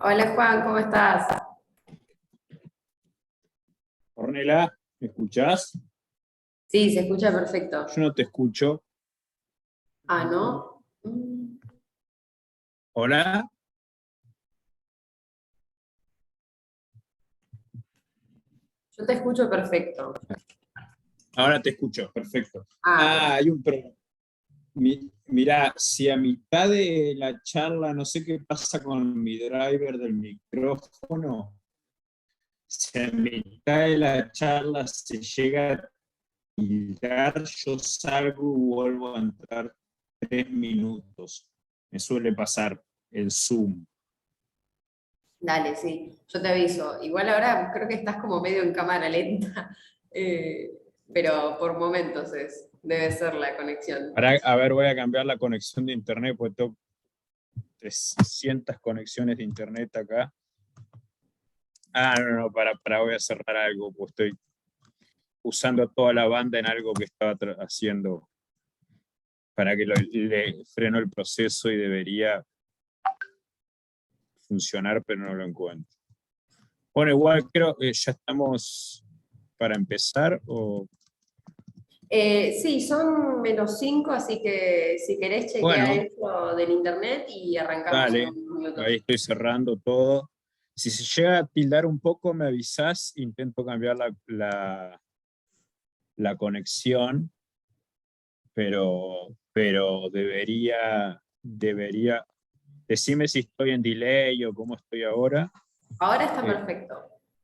Hola Juan, ¿cómo estás? Ornella, ¿me escuchás? Sí, se escucha perfecto. Yo no te escucho. Ah, ¿no? Hola, Yo te escucho perfecto. ahora te escucho, perfecto. Ah, Ah, perfecto. hay un problema. Mirá, si a mitad de la charla, no sé qué pasa con mi driver del micrófono, si a mitad de la charla se llega a tirar, yo salgo y vuelvo a entrar 3 minutos. Me suele pasar el Zoom. Dale, sí, yo te aviso. Igual ahora creo que estás como medio en cámara lenta, eh, pero por momentos debe ser la conexión. Ahora, a ver, voy a cambiar la conexión de internet, porque tengo 300 conexiones de internet acá. Ah, no, voy a cerrar algo, pues estoy usando toda la banda en algo que estaba haciendo para que le freno el proceso y debería funcionar, pero no lo encuentro. Bueno, igual creo que ya estamos para empezar, o Sí, son -5, así que si querés chequear bueno, eso del internet y arrancamos en dale, unos minutos. ahí estoy cerrando todo. Si se llega a tildar un poco, me avisás, intento cambiar la conexión, pero debería. Decime si estoy en delay o cómo estoy ahora. Ahora está Eh, perfecto.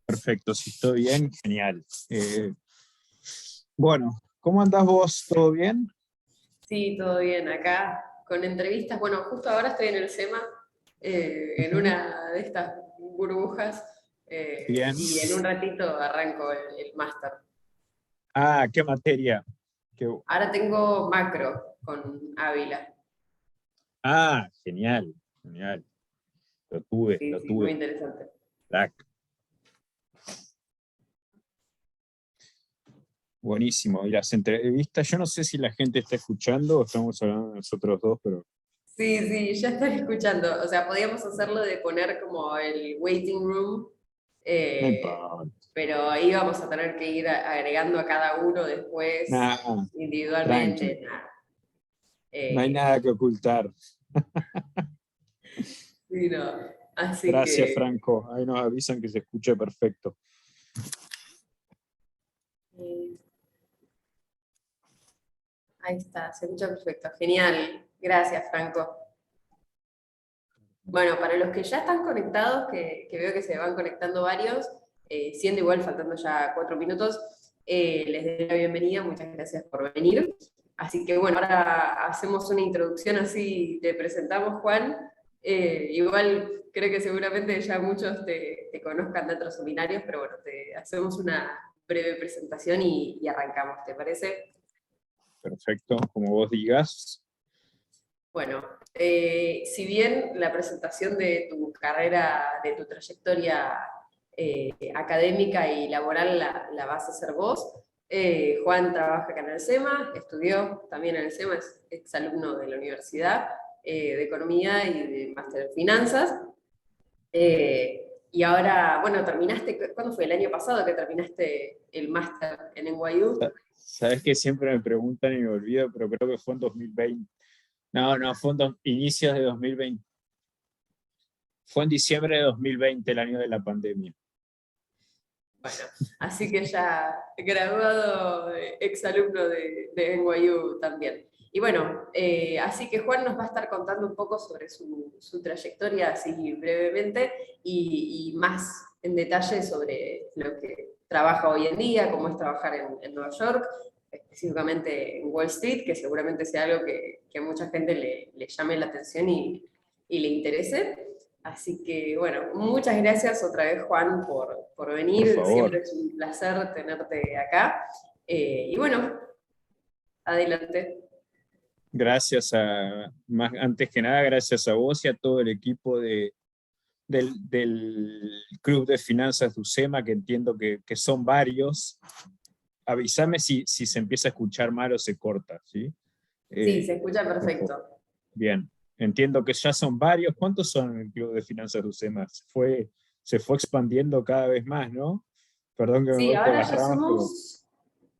perfecto, si estoy bien, genial. Bueno, ¿cómo andás vos? ¿Todo bien? Sí, todo bien. Acá con entrevistas. Bueno, justo ahora estoy en el SEMA, en Ujú. una de estas burbujas, Bien. y en un ratito arranco el máster. Ah, ¿qué materia? ¿Qué- Ahora tengo macro con Ávila. Ah, genial, genial. Lo tuve, Sí, lo sí, muy tuve. interesante. Crack. Buenísimo. Y las entrevistas, yo no sé si la gente está escuchando o estamos hablando nosotros dos, pero Sí, sí, ya están escuchando. O sea, podíamos hacerlo de poner como el waiting room, no eh, importa. pero ahí vamos a tener que ir agregando a cada uno después Nada, tranqui. individualmente. Nada. No hay Eh, nada que ocultar. sí, no. Así Gracias, que Franco. Ahí nos avisan que se escuche perfecto. eh, ahí está, se escucha perfecto. Genial. Gracias, Franco. Bueno, para los que ya están conectados, que veo que se van conectando varios, siendo igual faltando ya 4 minutos, les doy la bienvenida, muchas gracias por venir. Así que bueno, ahora hacemos una introducción así, te presentamos Juan. Igual creo que seguramente ya muchos te conozcan de otros seminarios, pero bueno, te hacemos una breve presentación y arrancamos, ¿te parece? Perfecto, como vos digas. Bueno, si bien la presentación de tu carrera, de tu trayectoria académica y laboral la vas a hacer vos, Juan trabaja acá en el SEMA, estudió también en el SEMA, es exalumno de la Universidad de Economía y de Máster en Finanzas. Y ahora, bueno, terminaste, ¿cuándo fue? El año pasado que terminaste el máster en NYU. Sabes que siempre me preguntan y me olvido, pero creo que fue en 2020. No, no, fue en inicios de 2020. Fue en diciembre de 2020, el año de la pandemia. Bueno, así que ya graduado, exalumno de NYU también. Y bueno, así que Juan nos va a estar contando un poco sobre su trayectoria así brevemente y más en detalle sobre lo que trabaja hoy en día, cómo es trabajar en Nueva York, específicamente en Wall Street, que seguramente sea algo que a mucha gente le llame la atención y le interese. Así que bueno, muchas gracias otra vez Juan por Por venir, favor. siempre es un placer tenerte acá. Y bueno, adelante. Gracias antes que nada, gracias a vos y a todo el equipo del Club de Finanzas de UCEMA, que entiendo que son varios. Avísame si se empieza a escuchar mal o se corta, ¿sí? Sí, se Eh, escucha por favor. perfecto. Bien. entiendo que ya son varios. ¿Cuántos son en el Club de Finanzas de UCEMA? Se fue expandiendo cada vez más, ¿no? Perdón que me Sí, voy por ahora las ya ramas, pero... somos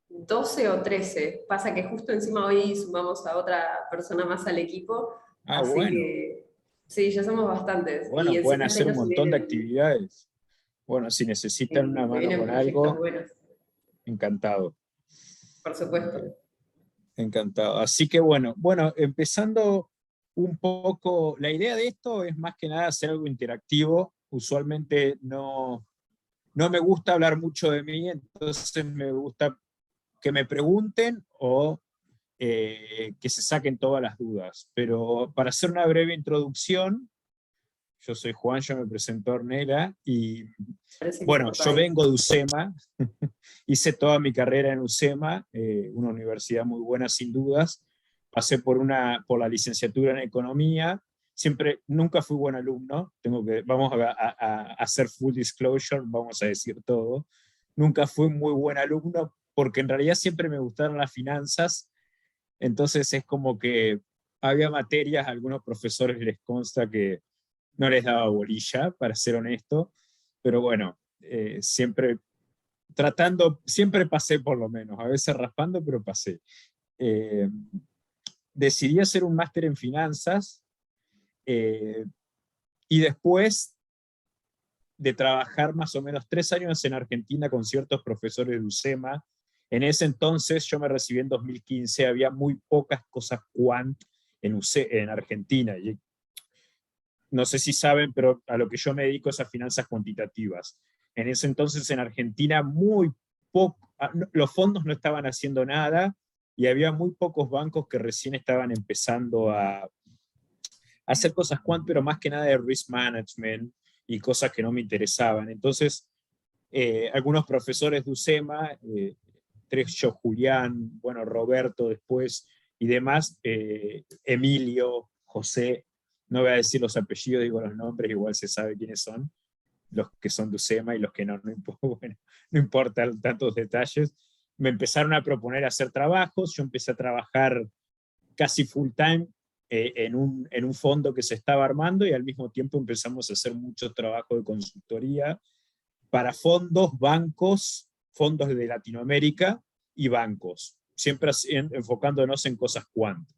12 o 13. Pasa que justo encima hoy sumamos a otra persona más al equipo, Ah, así bueno. que sí, ya somos bastantes. Y Bueno, pueden encima este hacer año un se montón de vienen, actividades. Bueno, si necesitan una se mano vienen con proyectos algo, buenos, encantado. por supuesto. Encantado. Así que bueno, empezando un poco, la idea de esto es más que nada hacer algo interactivo. Usualmente no me gusta hablar mucho de mí, entonces me gusta que me pregunten o que se saquen todas las dudas. Pero para hacer una breve introducción, yo soy Juan, yo me presento a Ornella y Parece que se bueno, cortó yo ahí. vengo de UCEMA, hice toda mi carrera en UCEMA, una universidad muy buena sin dudas, pasé por la licenciatura en economía, nunca fui buen alumno, vamos a hacer full disclosure, vamos a decir todo, nunca fui muy buen alumno porque en realidad siempre me gustaron las finanzas, entonces es como que había materias, a algunos profesores les consta que no les daba bolilla, para ser honesto, pero bueno, siempre pasé por lo menos, a veces raspando, pero pasé. Eh, Decidí hacer un máster en finanzas eh, y después de trabajar más o menos 3 años en Argentina con ciertos profesores de UCEMA, en ese entonces yo me recibí en 2015, había muy pocas cosas quant en Argentina. Y no sé si saben, pero a lo que yo me dedico es a finanzas cuantitativas. En ese entonces en Argentina muy poco, los fondos no estaban haciendo nada y había muy pocos bancos que recién estaban empezando a hacer cosas quant, pero más que nada de risk management y cosas que no me interesaban. Entonces, algunos profesores de UCEMA, Trejo, Julián, bueno, Roberto después y demás, Emilio, José, no voy a decir los apellidos, digo los nombres, igual se sabe quiénes son, los que son de UCEMA y los que no, bueno, no importan tantos detalles. Me empezaron a proponer hacer trabajos, yo empecé a trabajar casi full time en un fondo que se estaba armando y al mismo tiempo empezamos a hacer mucho trabajo de consultoría para fondos, bancos, fondos de Latinoamérica y bancos, siempre enfocándonos en cosas quant.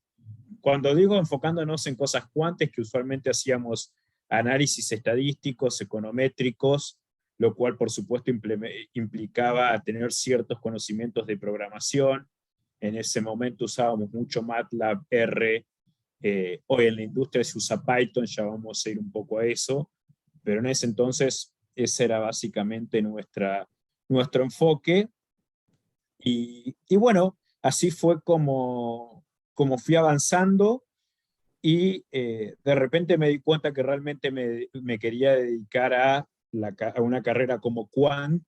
Cuando digo enfocándonos en cosas quant es que usualmente hacíamos análisis estadísticos, econométricos, lo cual por supuesto implicaba tener ciertos conocimientos de programación. En ese momento usábamos mucho MATLAB, R, hoy en la industria se usa Python, ya vamos a ir un poco a eso, pero en ese entonces ese era básicamente nuestro enfoque. Y bueno, así fue como fui avanzando y de repente me di cuenta que realmente me quería dedicar a una carrera como quant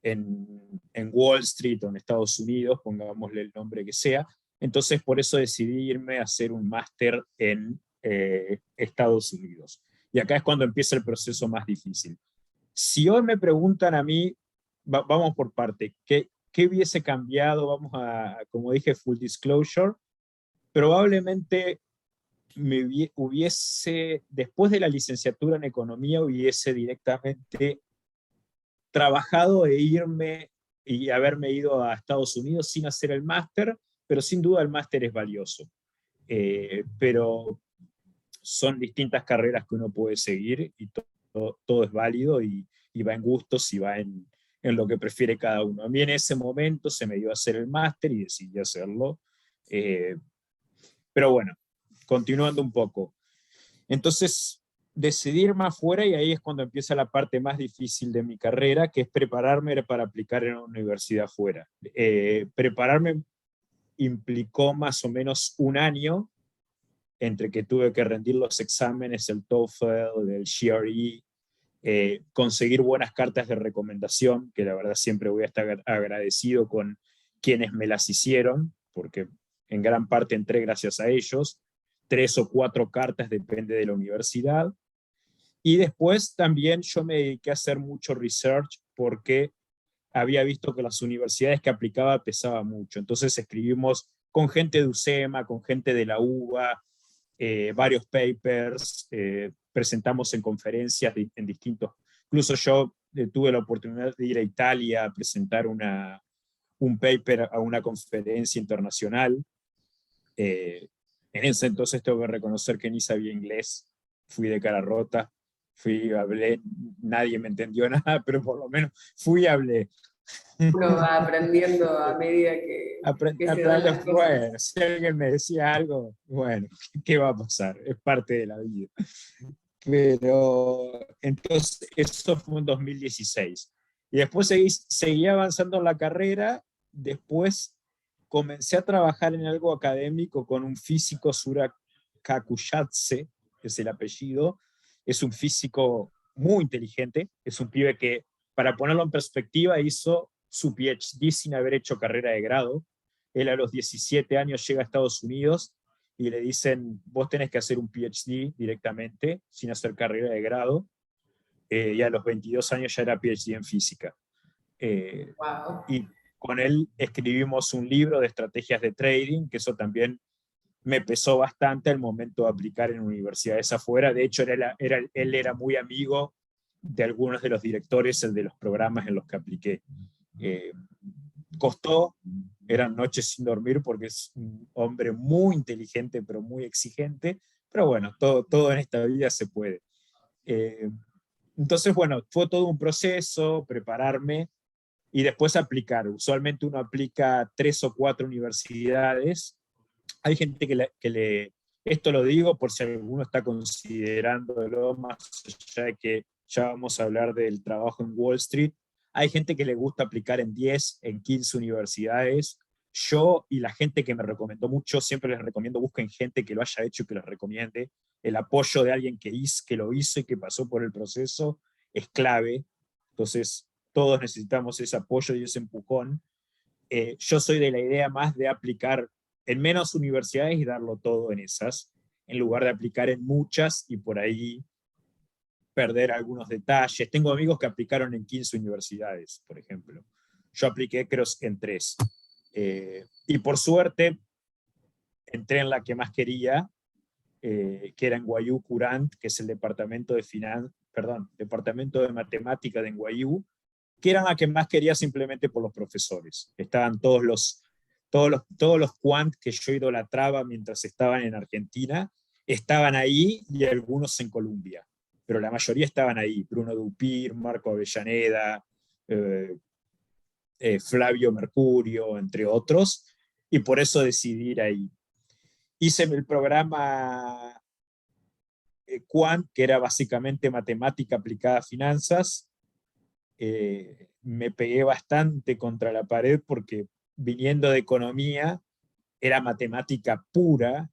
en Wall Street o en Estados Unidos, pongámosle el nombre que sea. Entonces por eso decidí irme a hacer un máster en Estados Unidos. Y acá es cuando empieza el proceso más difícil. Si hoy me preguntan a mí, vamos por parte, ¿qué hubiese cambiado? Vamos como dije, full disclosure. Probablemente después de la licenciatura en economía, hubiese directamente trabajado y haberme ido a Estados Unidos sin hacer el máster, pero sin duda el máster es valioso. Pero son distintas carreras que uno puede seguir y todo es válido y va en gustos y va en lo que prefiere cada uno. A mí en ese momento se me dio a hacer el máster y decidí hacerlo. Pero bueno, continuando un poco. Entonces, decidí irme afuera y ahí es cuando empieza la parte más difícil de mi carrera, que es prepararme para aplicar en una universidad afuera. Prepararme implicó más o menos un año entre que tuve que rendir los exámenes, el TOEFL, el GRE, conseguir buenas cartas de recomendación, que la verdad siempre voy a estar agradecido con quienes me las hicieron, porque en gran parte entré gracias a ellos, 3 o 4 cartas, depende de la universidad. Y después también yo me dediqué a hacer mucho research porque había visto que las universidades que aplicaba pesaba mucho. Entonces escribimos con gente de UCEMA, con gente de la UBA, varios papers, presentamos en conferencias en distintos, incluso yo tuve la oportunidad de ir a Italia a presentar un paper a una conferencia internacional. En ese entonces tengo que reconocer que ni sabía inglés, fui de cara rota, hablé, nadie me entendió nada, pero por lo menos fui y hablé. Uno va aprendiendo a medida que se dan las cosas. Bueno, si alguien me decía algo, bueno, ¿qué va a pasar? Es parte de la vida. Pero entonces, eso fue en 2016. Y después seguí avanzando en la carrera. Después comencé a trabajar en algo académico con un físico, Sura Kakuyatse, que es el apellido. Es un físico muy inteligente. Es un pibe que, para ponerlo en perspectiva, hizo su PhD sin haber hecho carrera de grado. Él a los 17 años llega a Estados Unidos y le dicen, vos tenés que hacer un PhD directamente, sin hacer carrera de grado, y a los 22 años ya era PhD en física. Wow. Y con él escribimos un libro de estrategias de trading, que eso también me pesó bastante al momento de aplicar en universidades afuera. De hecho, él era muy amigo de algunos de los directores de los programas en los que apliqué. Costó, eran noches sin dormir porque es un hombre muy inteligente, pero muy exigente. Pero bueno, todo en esta vida se puede. Entonces, bueno, fue todo un proceso, prepararme y después aplicar. Usualmente uno aplica 3 o 4 universidades. Hay gente esto lo digo por si alguno está considerándolo, más allá de que ya vamos a hablar del trabajo en Wall Street. Hay gente que le gusta aplicar en 10, en 15 universidades. Yo y la gente que me recomendó mucho, siempre les recomiendo, busquen gente que lo haya hecho y que les recomiende. El apoyo de alguien que lo hizo y que pasó por el proceso es clave. Entonces, todos necesitamos ese apoyo y ese empujón. Yo soy de la idea más de aplicar en menos universidades y darlo todo en esas, en lugar de aplicar en muchas y por ahí perder algunos detalles. Tengo amigos que aplicaron en 15 universidades, por ejemplo. Yo apliqué creo en 3. Y por suerte entré en la que más quería, que era en NYU Curant, que es el departamento departamento de matemática de NYU, que era la que más quería simplemente por los profesores. Estaban todos los quant que yo idolatraba mientras estaban en Argentina, estaban ahí y algunos en Colombia, pero la mayoría estaban ahí. Bruno Dupir, Marco Avellaneda, Flavio Mercurio, entre otros, y por eso decidí ir ahí. Hice el programa Quant, que era básicamente matemática aplicada a finanzas. Me pegué bastante contra la pared porque viniendo de economía era matemática pura.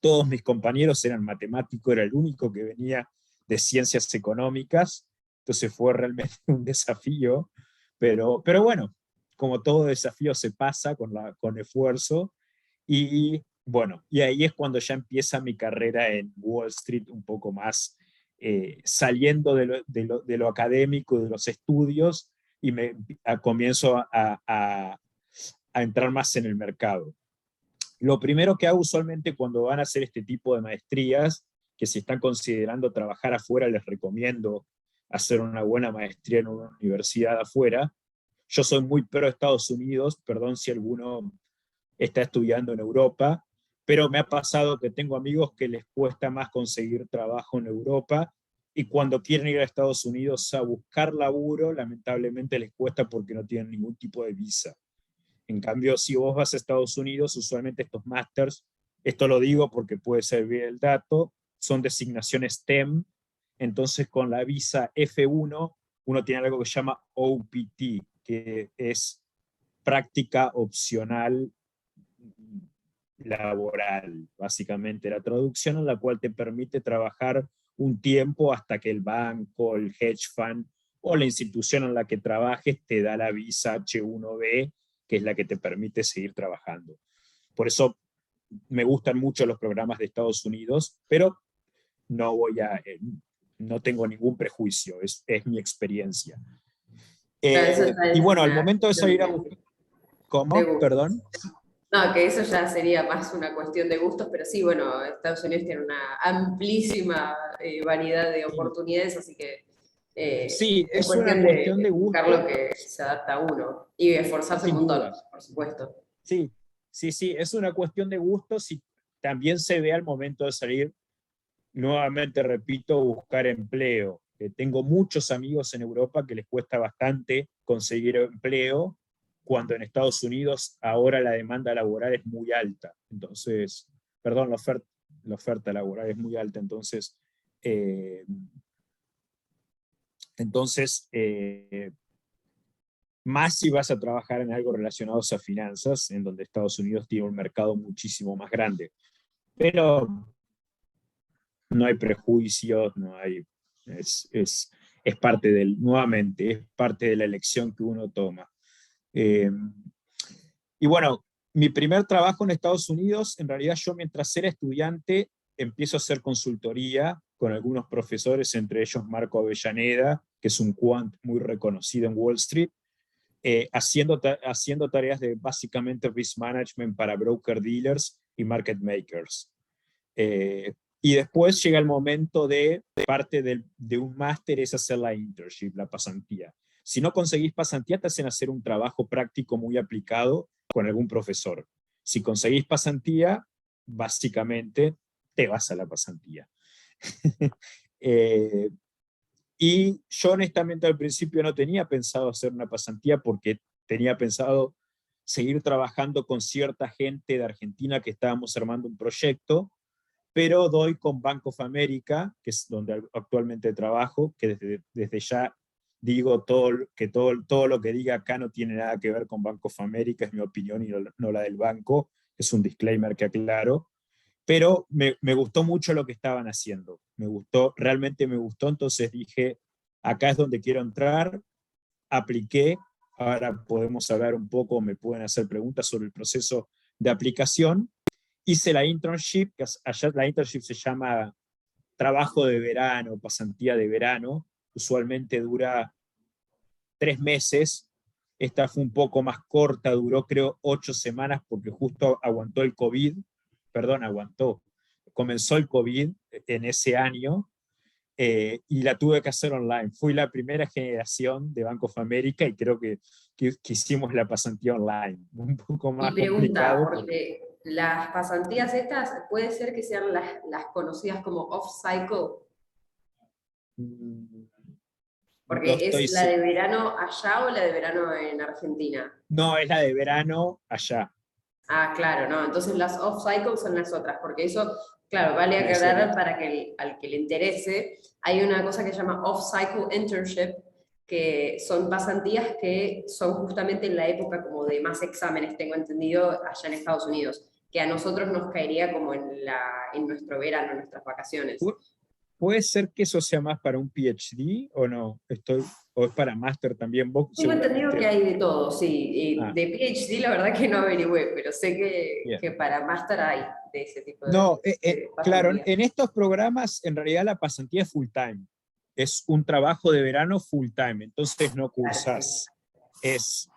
Todos mis compañeros eran matemáticos, era el único que venía de ciencias económicas, entonces fue realmente un desafío, pero bueno, como todo desafío se pasa con esfuerzo, y bueno, y ahí es cuando ya empieza mi carrera en Wall Street un poco más, saliendo de lo académico, de los estudios, y comienzo a entrar más en el mercado. Lo primero que hago usualmente cuando van a hacer este tipo de maestrías, que si están considerando trabajar afuera, les recomiendo hacer una buena maestría en una universidad afuera. Yo soy muy pro Estados Unidos, perdón si alguno está estudiando en Europa, pero me ha pasado que tengo amigos que les cuesta más conseguir trabajo en Europa y cuando quieren ir a Estados Unidos a buscar laburo, lamentablemente les cuesta porque no tienen ningún tipo de visa. En cambio, si vos vas a Estados Unidos, usualmente estos másters, esto lo digo porque puede servir el dato, son designaciones STEM, entonces con la visa F1 uno tiene algo que se llama OPT, que es práctica opcional laboral, básicamente la traducción, en la cual te permite trabajar un tiempo hasta que el banco, el hedge fund o la institución en la que trabajes te da la visa H1B, que es la que te permite seguir trabajando. Por eso me gustan mucho los programas de Estados Unidos, pero no tengo ningún prejuicio, es mi experiencia. Claro, eso ya Y es bueno, al una momento de cuestión salir a buscar... ¿Cómo? de gusto. Perdón. No, que eso ya sería más una cuestión de gustos, pero sí, bueno, Estados Unidos tiene una amplísima variedad de Sí, oportunidades, así que sí, es es una cuestión cuestión de de buscar gusto, lo que se adapta a uno y esforzarse un sin montón, dudas. por supuesto. Sí, sí, sí, es una cuestión de gustos y también se ve al momento de salir, nuevamente repito, buscar empleo. Tengo muchos amigos en Europa que les cuesta bastante conseguir empleo, cuando en Estados Unidos ahora la demanda laboral es muy alta. Entonces, perdón, la oferta laboral es muy alta. Eh, entonces, más si vas a trabajar en algo relacionado a finanzas, en donde Estados Unidos tiene un mercado muchísimo más grande. Pero no hay prejuicios, no hay, es parte del, nuevamente, es parte de la elección que uno toma. Eh, y bueno, mi primer trabajo en Estados Unidos, en realidad yo mientras era estudiante, empiezo a hacer consultoría con algunos profesores, entre ellos Marco Avellaneda, que es un quant muy reconocido en Wall Street, haciendo tareas de básicamente risk management para broker dealers y market makers. Eh, y después llega el momento de parte de un máster es hacer la internship, la pasantía. Si no conseguís pasantía, te hacen hacer un trabajo práctico muy aplicado con algún profesor. Si conseguís pasantía, básicamente te vas a la pasantía. eh, y yo honestamente al principio no tenía pensado hacer una pasantía porque tenía pensado seguir trabajando con cierta gente de Argentina que estábamos armando un proyecto, pero doy con Bank of America, que es donde actualmente trabajo, que desde ya digo todo lo que diga acá no tiene nada que ver con Bank of America, es mi opinión y no la del banco, es un disclaimer que aclaro, pero me gustó mucho lo que estaban haciendo, me gustó, realmente me gustó, entonces dije, acá es donde quiero entrar, apliqué, ahora podemos hablar un poco, me pueden hacer preguntas sobre el proceso de aplicación. Hice la internship, que allá la internship se llama trabajo de verano, pasantía de verano, usualmente dura 3 meses. Esta fue un poco más corta, duró creo 8 semanas porque justo aguantó el COVID, perdón, comenzó el COVID en ese año, y la tuve que hacer online. Fui la primera generación de Bank of America y creo que hicimos la pasantía online. Un poco Y más pregunta, complicado porque porque las pasantías estas puede ser que sean las conocidas como off-cycle, mm, no porque estoy. es la de verano allá o la de verano en Argentina. No, es la de verano allá. Ah, claro, no. Entonces las off-cycle son las otras, porque eso, claro, vale Las otras. aclarar para que al que le interese, hay una cosa que se llama off-cycle internship, que son pasantías que son justamente en la época como de más exámenes, tengo entendido, allá en Estados Unidos, que a nosotros nos caería como en nuestro verano, en nuestras vacaciones. ¿Puede ser que eso sea más para un PhD o no? O es para máster también, vos Tengo entendido que seguramente. hay de todo, sí. Y Ah, de PhD la verdad que no averigüé, pero sé bien. que para máster hay de ese tipo No, de claro, pasantías. en estos programas en realidad la pasantía es full time. Es un trabajo de verano full time, entonces no Claro, sí. cursás.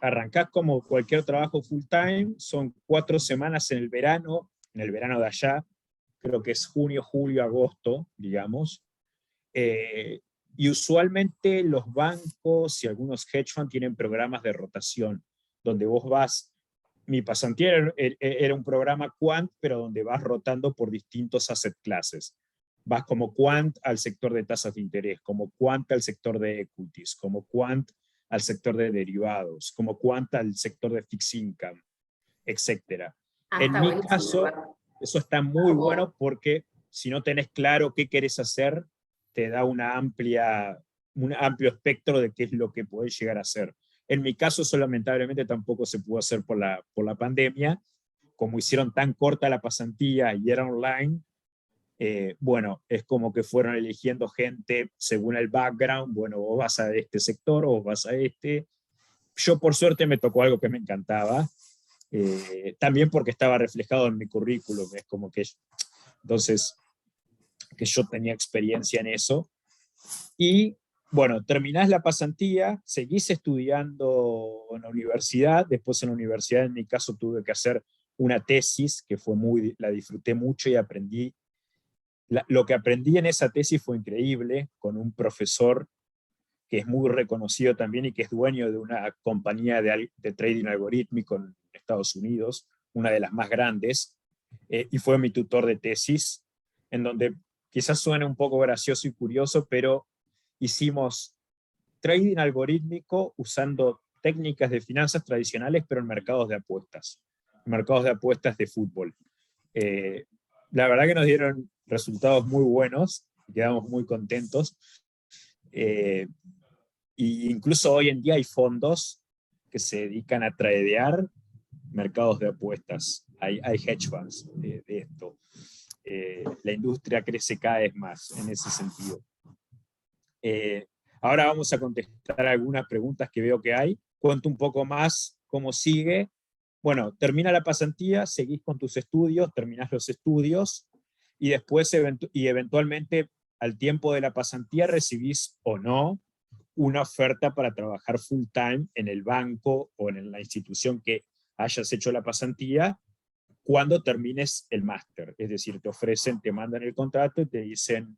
Arrancás como cualquier trabajo full time, son 4 semanas en el verano de allá, creo que es junio, julio, agosto, digamos. Eh, y usualmente los bancos y algunos hedge funds tienen programas de rotación, donde vos vas, mi pasantía era un programa quant, pero donde vas rotando por distintos asset classes. Vas como quant al sector de tasas de interés, como quant al sector de equities, como quant al sector de derivados, como quant al sector de fixed income, etcétera. Ah, En está mi buenísimo. caso, eso está Es muy como, bueno porque si no tenés claro qué querés hacer, te da un amplio espectro de qué es lo que podés llegar a hacer. En mi caso, eso lamentablemente tampoco se pudo hacer por la pandemia. Como hicieron tan corta la pasantía y era online, bueno, es como que fueron eligiendo gente según el background. Bueno, vos vas a este sector o vos vas a este. Yo, por suerte, me tocó algo que me encantaba, también porque estaba reflejado en mi currículum, es como que entonces que yo tenía experiencia en eso. Y bueno, terminás la pasantía, seguís estudiando en la universidad, después en la universidad en mi caso tuve que hacer una tesis que la disfruté mucho y aprendí. Lo que aprendí en esa tesis fue increíble, con un profesor que es muy reconocido también y que es dueño de una compañía de trading algorítmico en Estados Unidos, una de las más grandes, y fue mi tutor de tesis, en donde quizás suene un poco gracioso y curioso, pero hicimos trading algorítmico usando técnicas de finanzas tradicionales, pero en mercados de apuestas de fútbol. La verdad que nos dieron resultados muy buenos, quedamos muy contentos. Y incluso hoy en día hay fondos que se dedican a tradear mercados de apuestas. Hay hedge funds de esto. La industria crece cada vez más en ese sentido. Ahora vamos a contestar algunas preguntas que veo que hay. Cuento un poco más cómo sigue. Bueno, termina la pasantía, seguís con tus estudios, terminás los estudios y después eventualmente al tiempo de la pasantía recibís o no una oferta para trabajar full time en el banco o en la institución que hayas hecho la pasantía cuando termines el máster. Es decir, te mandan el contrato y te dicen,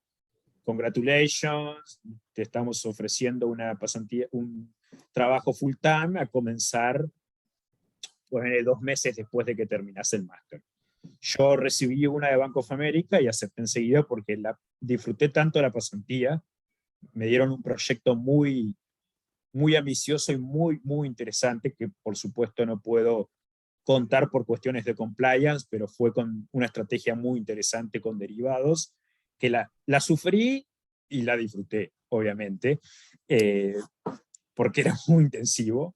congratulations, te estamos ofreciendo una pasantía, un trabajo full time a comenzar 2 meses después de que terminas el máster. Yo recibí una de Bank of America y acepté enseguida porque disfruté tanto la pasantía, me dieron un proyecto muy, muy ambicioso y muy, muy interesante que por supuesto no puedo contar por cuestiones de compliance, pero fue con una estrategia muy interesante con derivados, que la sufrí y la disfruté, obviamente, porque era muy intensivo.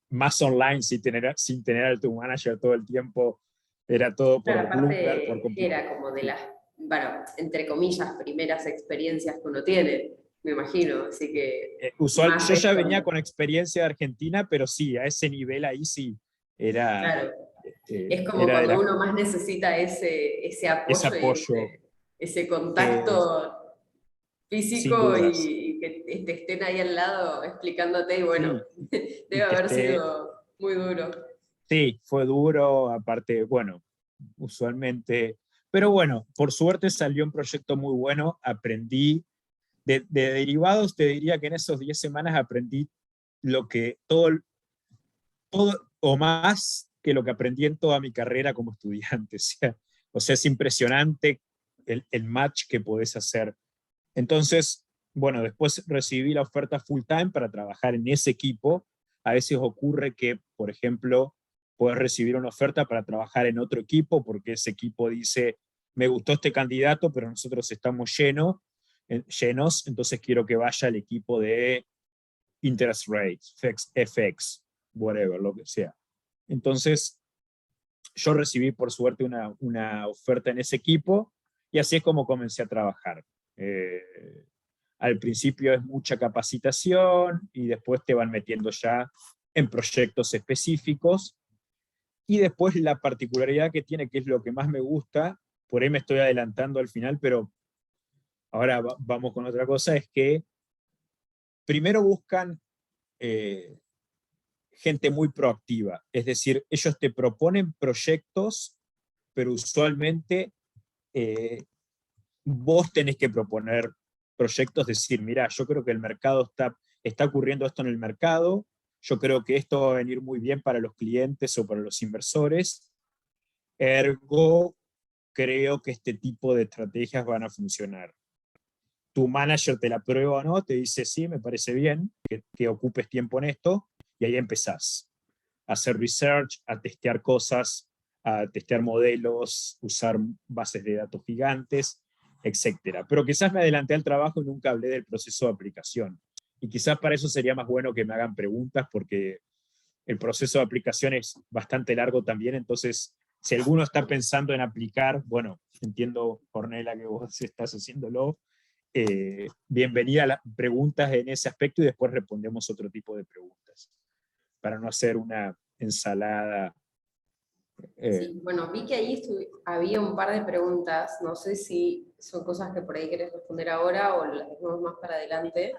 Más online sin tener al tu manager todo el tiempo, era todo por Claro, Bloomberg, aparte era como de las, bueno, entre comillas, primeras experiencias que uno tiene, me imagino, así que más Yo ya esto, venía con experiencia de Argentina, pero sí, a ese nivel ahí sí, era, claro. Es como era de cuando uno más necesita ese ese apoyo y apoyo, ese eh, contacto sin físico dudas. y que te estén ahí al lado explicándote y bueno, Sí, debe y que haber esté, sido muy duro. sí, fue duro, aparte, bueno, usualmente, pero bueno, por suerte salió un proyecto muy bueno, aprendí, de derivados te diría que en esos 10 semanas aprendí lo que todo o más que lo que aprendí en toda mi carrera como estudiante. O sea, es impresionante el match que podés hacer. Entonces, bueno, después recibí la oferta full time para trabajar en ese equipo. A veces ocurre que, por ejemplo, puedes recibir una oferta para trabajar en otro equipo porque ese equipo dice, me gustó este candidato, pero nosotros estamos llenos, entonces quiero que vaya al equipo de interest rates, FX, whatever, lo que sea. Entonces, yo recibí por suerte una oferta en ese equipo y así es como comencé a trabajar. Al principio es mucha capacitación y después te van metiendo ya en proyectos específicos. Y después la particularidad que tiene, que es lo que más me gusta, por ahí me estoy adelantando al final, pero ahora vamos con otra cosa, es que primero buscan eh, gente muy proactiva, es decir, ellos te proponen proyectos, pero usualmente eh, vos tenés que proponer proyectos, decir, mira, yo creo que el mercado está ocurriendo esto en el mercado, yo creo que esto va a venir muy bien para los clientes o para los inversores, ergo creo que este tipo de estrategias van a funcionar. Tu manager te la prueba o no, te dice, sí, me parece bien que ocupes tiempo en esto, y ahí empezás a hacer research, a testear cosas, a testear modelos, usar bases de datos gigantes, etcétera. Pero quizás me adelanté al trabajo y nunca hablé del proceso de aplicación. Y quizás para eso sería más bueno que me hagan preguntas, porque el proceso de aplicación es bastante largo también, entonces si alguno está pensando en aplicar, bueno, entiendo, Cornela, que vos estás haciéndolo, bienvenida a las preguntas en ese aspecto y después respondemos otro tipo de preguntas, para no hacer una ensalada. Sí, bueno, vi que ahí había un par de preguntas, no sé si son cosas que por ahí querés responder ahora o las dejamos más para adelante.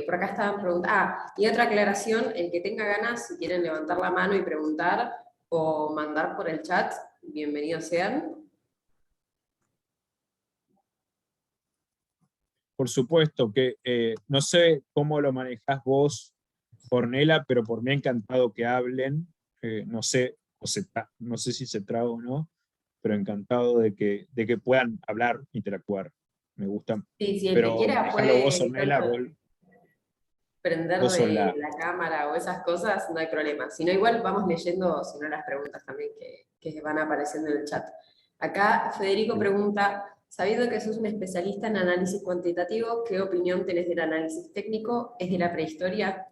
Por acá estaban preguntando, y otra aclaración, el que tenga ganas, si quieren levantar la mano y preguntar, o mandar por el chat, bienvenidos sean. Por supuesto que no sé cómo lo manejás vos, Ornella, pero por mí encantado que hablen. No sé, no sé si se traba o no, pero encantado de que puedan hablar, interactuar. Me gusta. Sí, si el que Pero quiera manejalo vos, puede Ornella, prender vos sos la cámara o esas cosas, no hay problema. Si no, igual vamos leyendo, si no, las preguntas también que van apareciendo en el chat. Acá Federico pregunta, sabiendo que sos un especialista en análisis cuantitativo, ¿qué opinión tenés del análisis técnico? ¿Es de la prehistoria?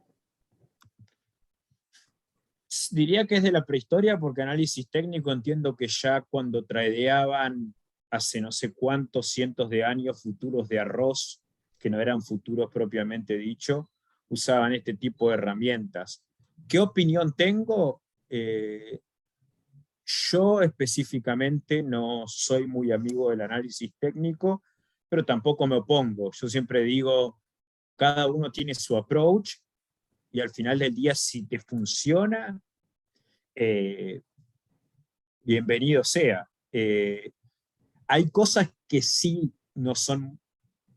Diría que es de la prehistoria porque análisis técnico entiendo que ya cuando tradeaban hace no sé cuántos cientos de años futuros de arroz, que no eran futuros propiamente dicho, usaban este tipo de herramientas. ¿Qué opinión tengo? Yo específicamente no soy muy amigo del análisis técnico, pero tampoco me opongo. Yo siempre digo, cada uno tiene su approach y al final del día si te funciona, eh, bienvenido sea. Hay cosas que sí no son,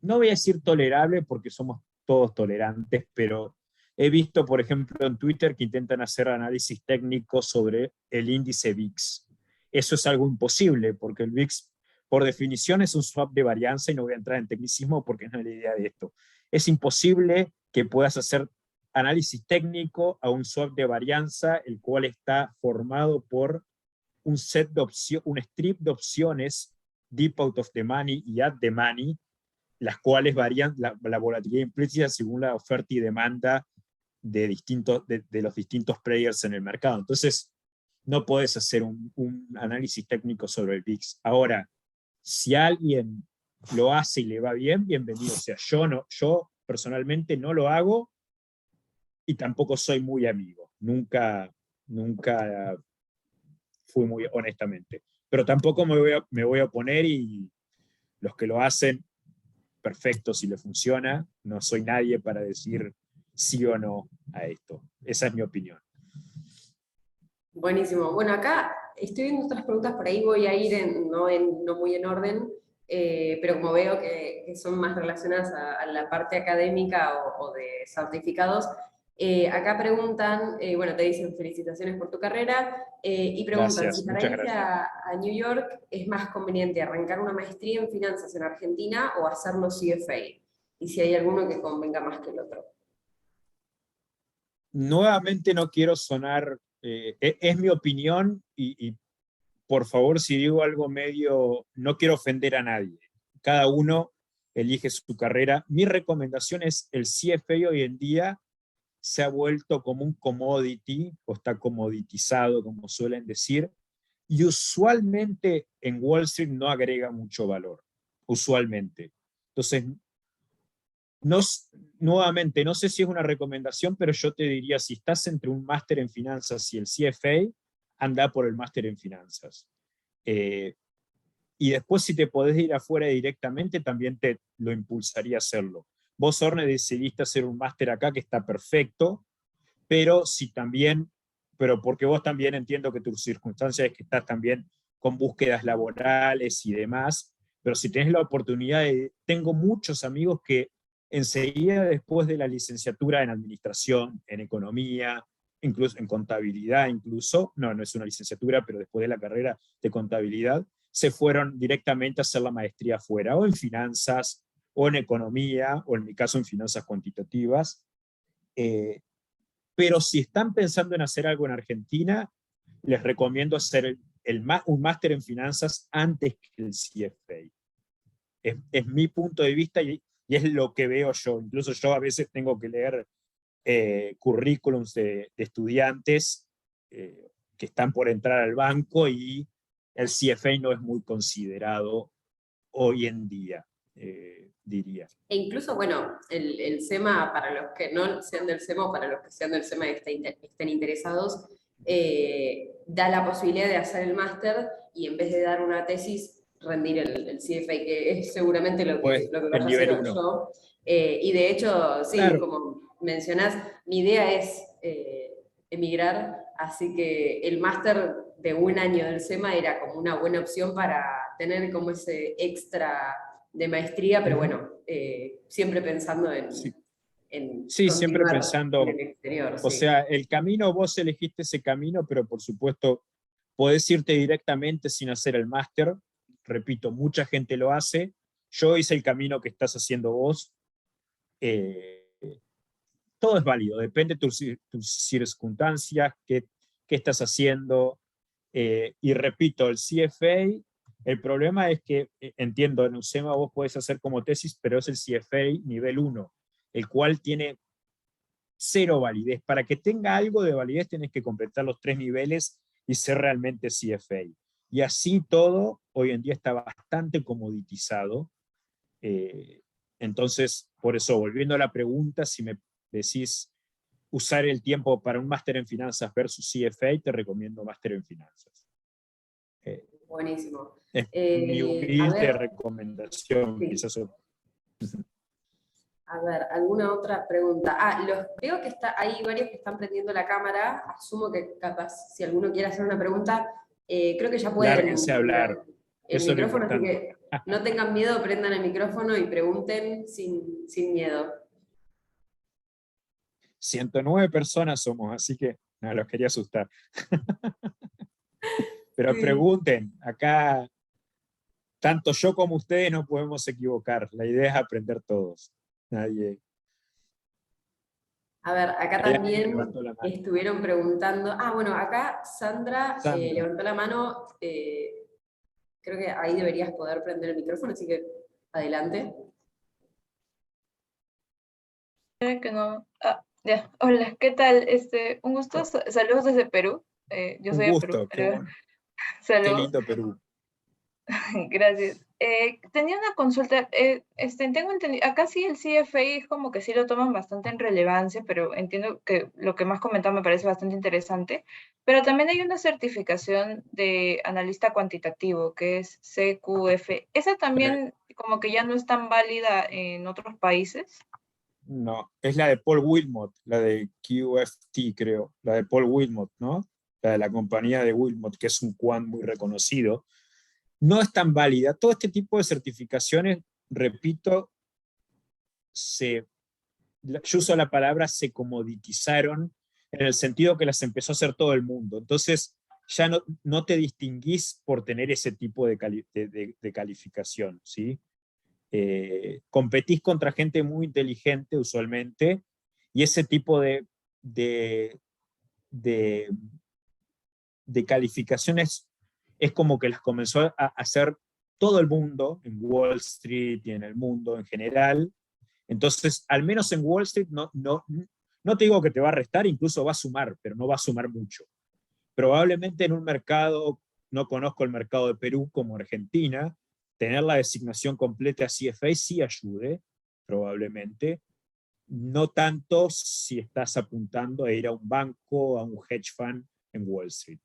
no voy a decir tolerables porque somos todos tolerantes, pero he visto, por ejemplo, en Twitter que intentan hacer análisis técnico sobre el índice VIX. Eso es algo imposible porque el VIX, por definición, es un swap de varianza y no voy a entrar en tecnicismo porque no es la idea de esto. Es imposible que puedas hacer análisis técnico a un swap de varianza, el cual está formado por un set de opciones, un strip de opciones deep out of the money y at the money, las cuales varían la volatilidad implícita según la oferta y demanda de los distintos players en el mercado. Entonces, no puedes hacer un análisis técnico sobre el VIX. Ahora, si alguien lo hace y le va bien, bienvenido. O sea, yo personalmente no lo hago y tampoco soy muy amigo. Nunca fui muy honestamente. Pero tampoco me voy a oponer y los que lo hacen, perfecto, si le funciona, no soy nadie para decir sí o no a esto. Esa es mi opinión. Buenísimo. Bueno, acá estoy viendo otras preguntas, por ahí voy a ir no muy en orden, pero como veo que son más relacionadas a la parte académica o de certificados, acá preguntan, bueno, te dicen felicitaciones por tu carrera, y preguntan si Gracias, para muchas irse gracias. a New York es más conveniente arrancar una maestría en finanzas en Argentina o hacerlo CFA, y si hay alguno que convenga más que el otro. Nuevamente no quiero sonar, es mi opinión y por favor si digo algo medio, no quiero ofender a nadie. Cada uno elige su carrera. Mi recomendación es el CFA hoy en día se ha vuelto como un commodity o está comoditizado, como suelen decir, y usualmente en Wall Street no agrega mucho valor, usualmente. Entonces, no, nuevamente, no sé si es una recomendación, pero yo te diría, si estás entre un máster en finanzas y el CFA, anda por el máster en finanzas. Y después, si te podés ir afuera directamente, también te lo impulsaría a hacerlo. Vos, Orne, decidiste hacer un máster acá que está perfecto, pero si también, pero porque vos también entiendo que tus circunstancias es que estás también con búsquedas laborales y demás, pero si tenés la oportunidad tengo muchos amigos que enseguida después de la licenciatura en administración, en economía, incluso en contabilidad, incluso, no es una licenciatura, pero después de la carrera de contabilidad, se fueron directamente a hacer la maestría afuera, o en finanzas, o en economía, o en mi caso en finanzas cuantitativas. Pero si están pensando en hacer algo en Argentina, les recomiendo hacer un máster en finanzas antes que el CFA. Es mi punto de vista y es lo que veo yo. Incluso yo a veces tengo que leer currículums de estudiantes que están por entrar al banco y el CFA no es muy considerado hoy en día, diría. E incluso, bueno, el SEMA, para los que no sean del SEMA o para los que sean del SEMA y estén interesados, da la posibilidad de hacer el máster y en vez de dar una tesis, rendir el CFA, que es seguramente Pues lo que el vaya a hacer nivel 1. yo. Y de hecho, sí, Claro. como mencionás, mi idea es emigrar Así que el máster de un año del SEMA era como una buena opción para tener como ese extra de maestría, pero bueno, siempre pensando Sí, en sí, siempre continuar en pensando, el exterior, o sí. sea, el camino, vos elegiste ese camino, pero por supuesto podés irte directamente sin hacer el máster. Repito, mucha gente lo hace. Yo hice el camino que estás haciendo vos. Eh, Todo es válido, depende de tus circunstancias, qué estás haciendo. Y repito, el CFA, el problema es que, entiendo, en UCEMA vos podés hacer como tesis, pero es el CFA nivel 1, el cual tiene cero validez. Para que tenga algo de validez tenés que completar los 3 niveles y ser realmente CFA. Y así todo, hoy en día está bastante comoditizado. Eh, entonces, por eso, volviendo a la pregunta, si me decís usar el tiempo para un máster en finanzas versus CFA, te recomiendo máster en finanzas. Eh, Buenísimo. es mi A humilde ver, recomendación, sí. quizás. A ver, ¿alguna otra pregunta? Veo que hay varios que están prendiendo la cámara. Asumo que capaz, si alguno quiere hacer una pregunta, creo que ya pueden Lárguense a hablar, prender el eso es lo micrófono, así importante. que no tengan miedo, prendan el micrófono y pregunten sin miedo. 109 personas somos, así que no, los quería asustar. Pero Sí. pregunten, acá tanto yo como ustedes no podemos equivocar. La idea es aprender todos. Nadie, A ver, acá alguien que también levantó la mano. estuvieron preguntando. Bueno, acá Sandra Sandra. levantó la mano. Creo que ahí deberías poder prender el micrófono, así que adelante. Que no. Ya. Hola, ¿qué tal? Un gusto. Saludos desde Perú. Yo Un soy de Perú, gusto, pero qué saludos. lindo Perú. Gracias. Tenía una consulta. Tengo entendido, acá sí el CFA es como que sí lo toman bastante en relevancia, pero entiendo que lo que más comentado me parece bastante interesante. Pero también hay una certificación de analista cuantitativo, que es CQF. ¿Esa también como que ya no es tan válida en otros países? No, es la de Paul Wilmot, la de QFT, creo, la de Paul Wilmot, ¿no? La de la compañía de Wilmot, que es un quant muy reconocido. No es tan válida. Todo este tipo de certificaciones, repito, yo uso la palabra se comoditizaron en el sentido que las empezó a hacer todo el mundo. Entonces, ya no te distinguís por tener ese tipo de calificación, ¿sí? Competís contra gente muy inteligente usualmente y ese tipo de, de, de calificaciones es como que las comenzó a hacer todo el mundo en Wall Street y en el mundo en general. Entonces, al menos en Wall Street no te digo que te va a restar, incluso va a sumar, pero no va a sumar mucho. Probablemente en un mercado, no conozco el mercado de Perú como Argentina, tener la designación completa a CFA sí ayude, probablemente. No tanto si estás apuntando a ir a un banco, a un hedge fund en Wall Street.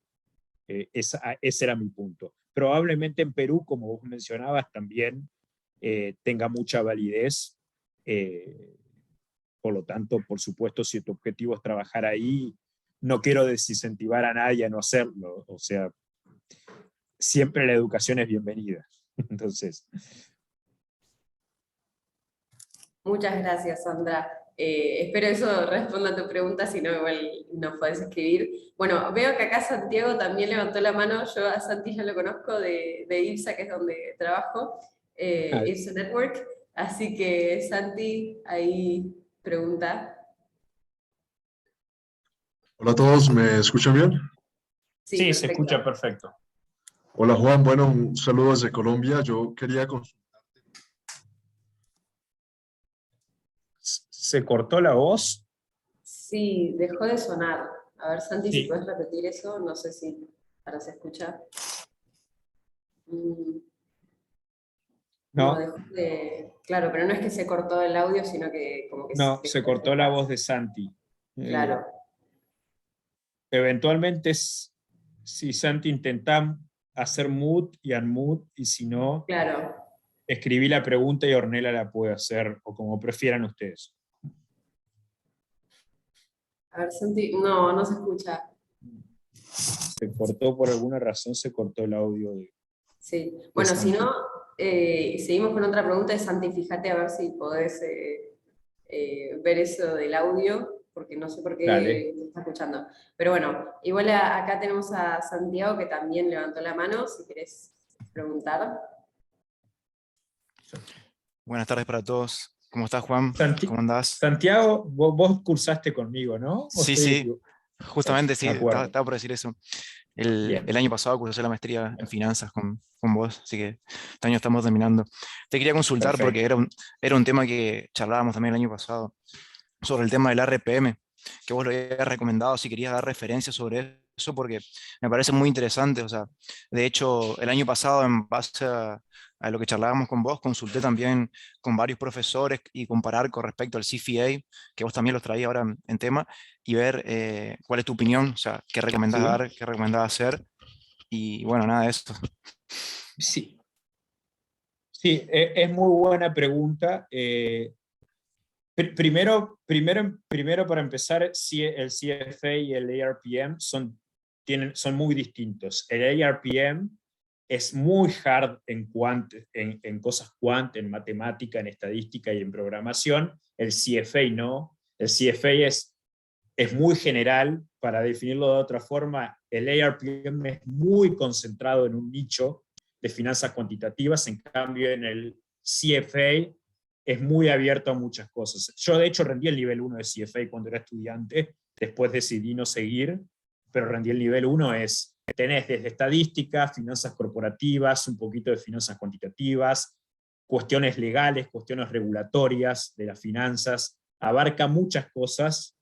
Ese era mi punto. Probablemente en Perú, como vos mencionabas, también tenga mucha validez. Por lo tanto, por supuesto, si tu objetivo es trabajar ahí, no quiero desincentivar a nadie a no hacerlo. O sea, siempre la educación es bienvenida. Entonces. Muchas gracias, Sandra. Espero eso responda a tu pregunta, si no, igual nos podés escribir. Bueno, veo que acá Santiago también levantó la mano. Yo a Santi ya lo conozco de IPSA, que es donde trabajo, IPSA Network. Así que, Santi, ahí pregunta. Hola a todos, ¿me escuchan bien? Sí, Sí, se perfecto. escucha perfecto. Hola Juan, bueno, un saludo desde Colombia. Yo quería ¿Se cortó la voz? Sí, dejó de sonar. A ver, Santi, si Sí. puedes repetir eso, no sé si ahora se escucha. Mm, no, No, dejó de... Claro, pero no es que se cortó el audio, sino que como que no, se dejó de cortó la escucharse. voz de Santi. Claro, Eventualmente, si Santi intenta hacer mute y unmute, y si no, claro. escribí la pregunta y Ornella la puede hacer, o como prefieran ustedes. A ver, Santi, no, no se escucha. Se cortó por alguna razón, se cortó el audio de Sí. Bueno, si Santi. no, seguimos con otra pregunta de Santi, fíjate a ver si podés ver eso del audio, porque no sé por Dale. qué se está escuchando. Pero bueno, igual acá tenemos a Santiago que también levantó la mano, si querés preguntar. Buenas tardes para todos. ¿Cómo estás, Juan? Santi- ¿Cómo andás? Santiago, vos cursaste conmigo, ¿no? ¿O Sí, estoy sí, equivocado? justamente sí, Me estaba, acuerdo. estaba por decir eso. El Bien. año pasado cursé la maestría en finanzas con vos, así que este año estamos terminando. Te quería consultar porque Perfecto. era un tema que charlábamos también el año pasado, sobre el tema del RPM, que vos lo habías recomendado, si querías dar referencias sobre eso, porque me parece muy interesante. O sea, de hecho, el año pasado, en base a lo que charlábamos con vos, consulté también con varios profesores y comparar con respecto al CFA, que vos también los traías ahora en tema, y ver cuál es tu opinión, o sea, qué recomendás Sí. dar, qué recomendás hacer, y bueno, nada de eso. Sí, sí, es muy buena pregunta. Primero para empezar, el CFA y el ARPM son muy distintos. El ARPM es muy hard en cosas quant, en matemática, en estadística y en programación. El CFA no. El CFA es muy general. Para definirlo de otra forma, el ARPM es muy concentrado en un nicho de finanzas cuantitativas, en cambio en el CFA es muy abierto a muchas cosas. Yo de hecho rendí el nivel 1 de CFA cuando era estudiante, después decidí no seguir, pero rendí el nivel 1, tenés desde estadística, finanzas corporativas, un poquito de finanzas cuantitativas, cuestiones legales, cuestiones regulatorias de las finanzas, abarca muchas cosas,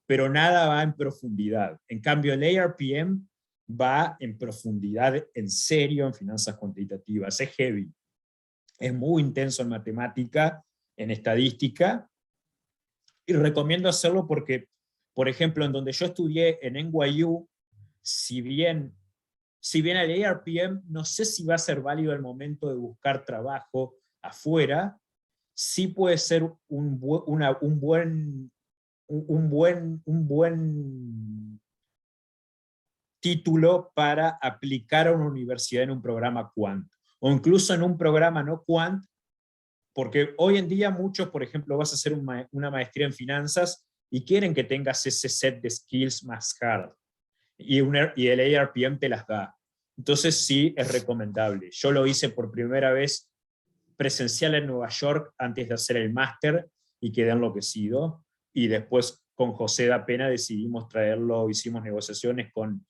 pero nada va en profundidad. En cambio, el ARPM va en profundidad, en serio, en finanzas cuantitativas. Es heavy. Es muy intenso en matemática, en estadística, y recomiendo hacerlo porque, por ejemplo, en donde yo estudié en NYU, si bien el ARPM no sé si va a ser válido al momento de buscar trabajo afuera, sí puede ser un buen título para aplicar a una universidad en un programa quant, o incluso en un programa no quant, porque hoy en día muchos, por ejemplo, vas a hacer una maestría en finanzas y quieren que tengas ese set de skills más hard, y el ARPM te las da. Entonces sí es recomendable. Yo lo hice por primera vez presencial en Nueva York antes de hacer el máster y quedé enloquecido. Y después con José da Pena decidimos traerlo, hicimos negociaciones con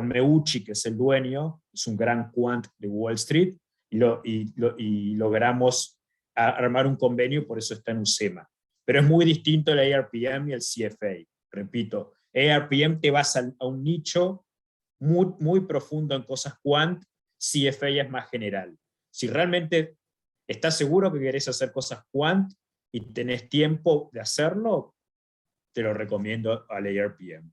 Meucci, que es el dueño, es un gran quant de Wall Street, y logramos armar un convenio, por eso está en UCEMA. Pero es muy distinto el ARPM y el CFA. Repito, ARPM te vas a un nicho muy, muy profundo en cosas quant, CFA es más general. Si realmente estás seguro que querés hacer cosas quant y tenés tiempo de hacerlo, te lo recomiendo al ARPM.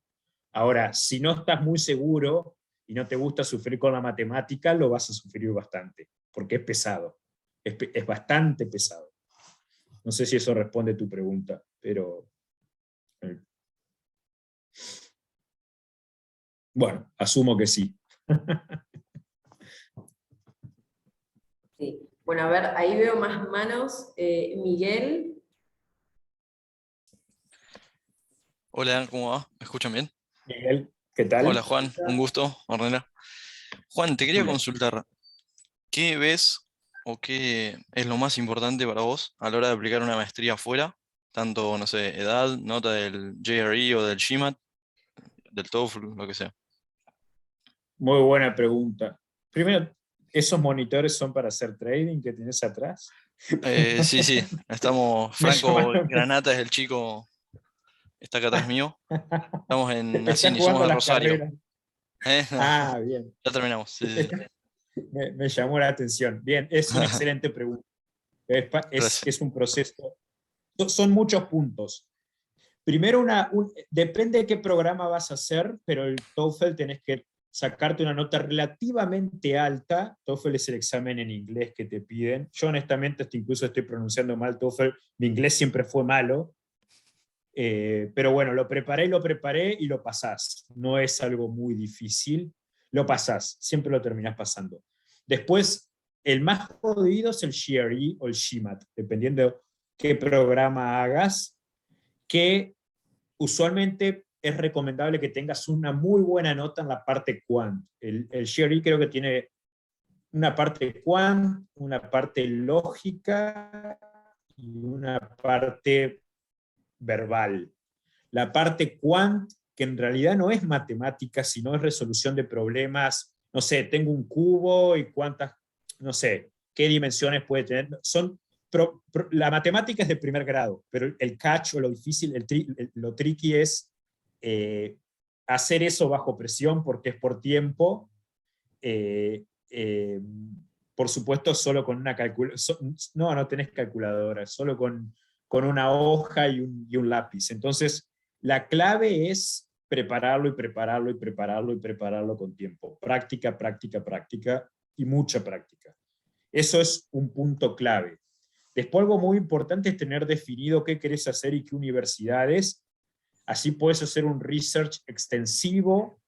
Ahora, si no estás muy seguro y no te gusta sufrir con la matemática, lo vas a sufrir bastante, porque es pesado, es bastante pesado. No sé si eso responde a tu pregunta, pero bueno, asumo que sí. Sí. Bueno, a ver, ahí veo más manos. Miguel. Hola, ¿cómo va? ¿Me escuchan bien? Miguel, ¿qué Hola tal? Juan, un gusto, Ornella. Juan, te quería Bien. consultar, ¿qué ves o qué es lo más importante para vos a la hora de aplicar una maestría afuera? Tanto, no sé, edad, nota del JRE o del GMAT, del TOEFL, lo que sea. Muy buena pregunta. Primero, ¿esos monitores son para hacer trading que tienes atrás? Sí, sí, estamos, Me Franco llamaron. Granata es el chico, está acá atrás mío. Estamos en Está Nacini, somos jugando de las Rosario. carreras. No, Ah, bien. ya terminamos, sí, sí, sí. Me llamó la atención. Bien, es una excelente pregunta. Gracias. Es un proceso. Son muchos puntos. Primero, depende de qué programa vas a hacer, pero el TOEFL tenés que sacarte una nota relativamente alta. TOEFL es el examen en inglés que te piden. Yo honestamente incluso estoy pronunciando mal TOEFL. Mi inglés siempre fue malo. Pero bueno, lo preparé y lo pasás. No es algo muy difícil, lo pasás, siempre lo terminás pasando. Después, el más jodido es el GRE o el GMAT, dependiendo qué programa hagas, que usualmente es recomendable que tengas una muy buena nota en la parte quant. El GRE creo que tiene una parte quant, una parte lógica y una parte verbal. La parte quant, que en realidad no es matemática, sino es resolución de problemas. No sé, tengo un cubo y cuántas, no sé, qué dimensiones puede tener. La matemática es de primer grado, pero el catch o lo difícil, lo tricky es hacer eso bajo presión porque es por tiempo. Por supuesto, solo con una calculadora. No tenés calculadora, solo con una hoja y un lápiz. Entonces, la clave es prepararlo y prepararlo y prepararlo y prepararlo con tiempo. Práctica, práctica, práctica y mucha práctica. Eso es un punto clave. Después, algo muy importante es tener definido qué querés hacer y qué universidades. Así puedes hacer un research extensivo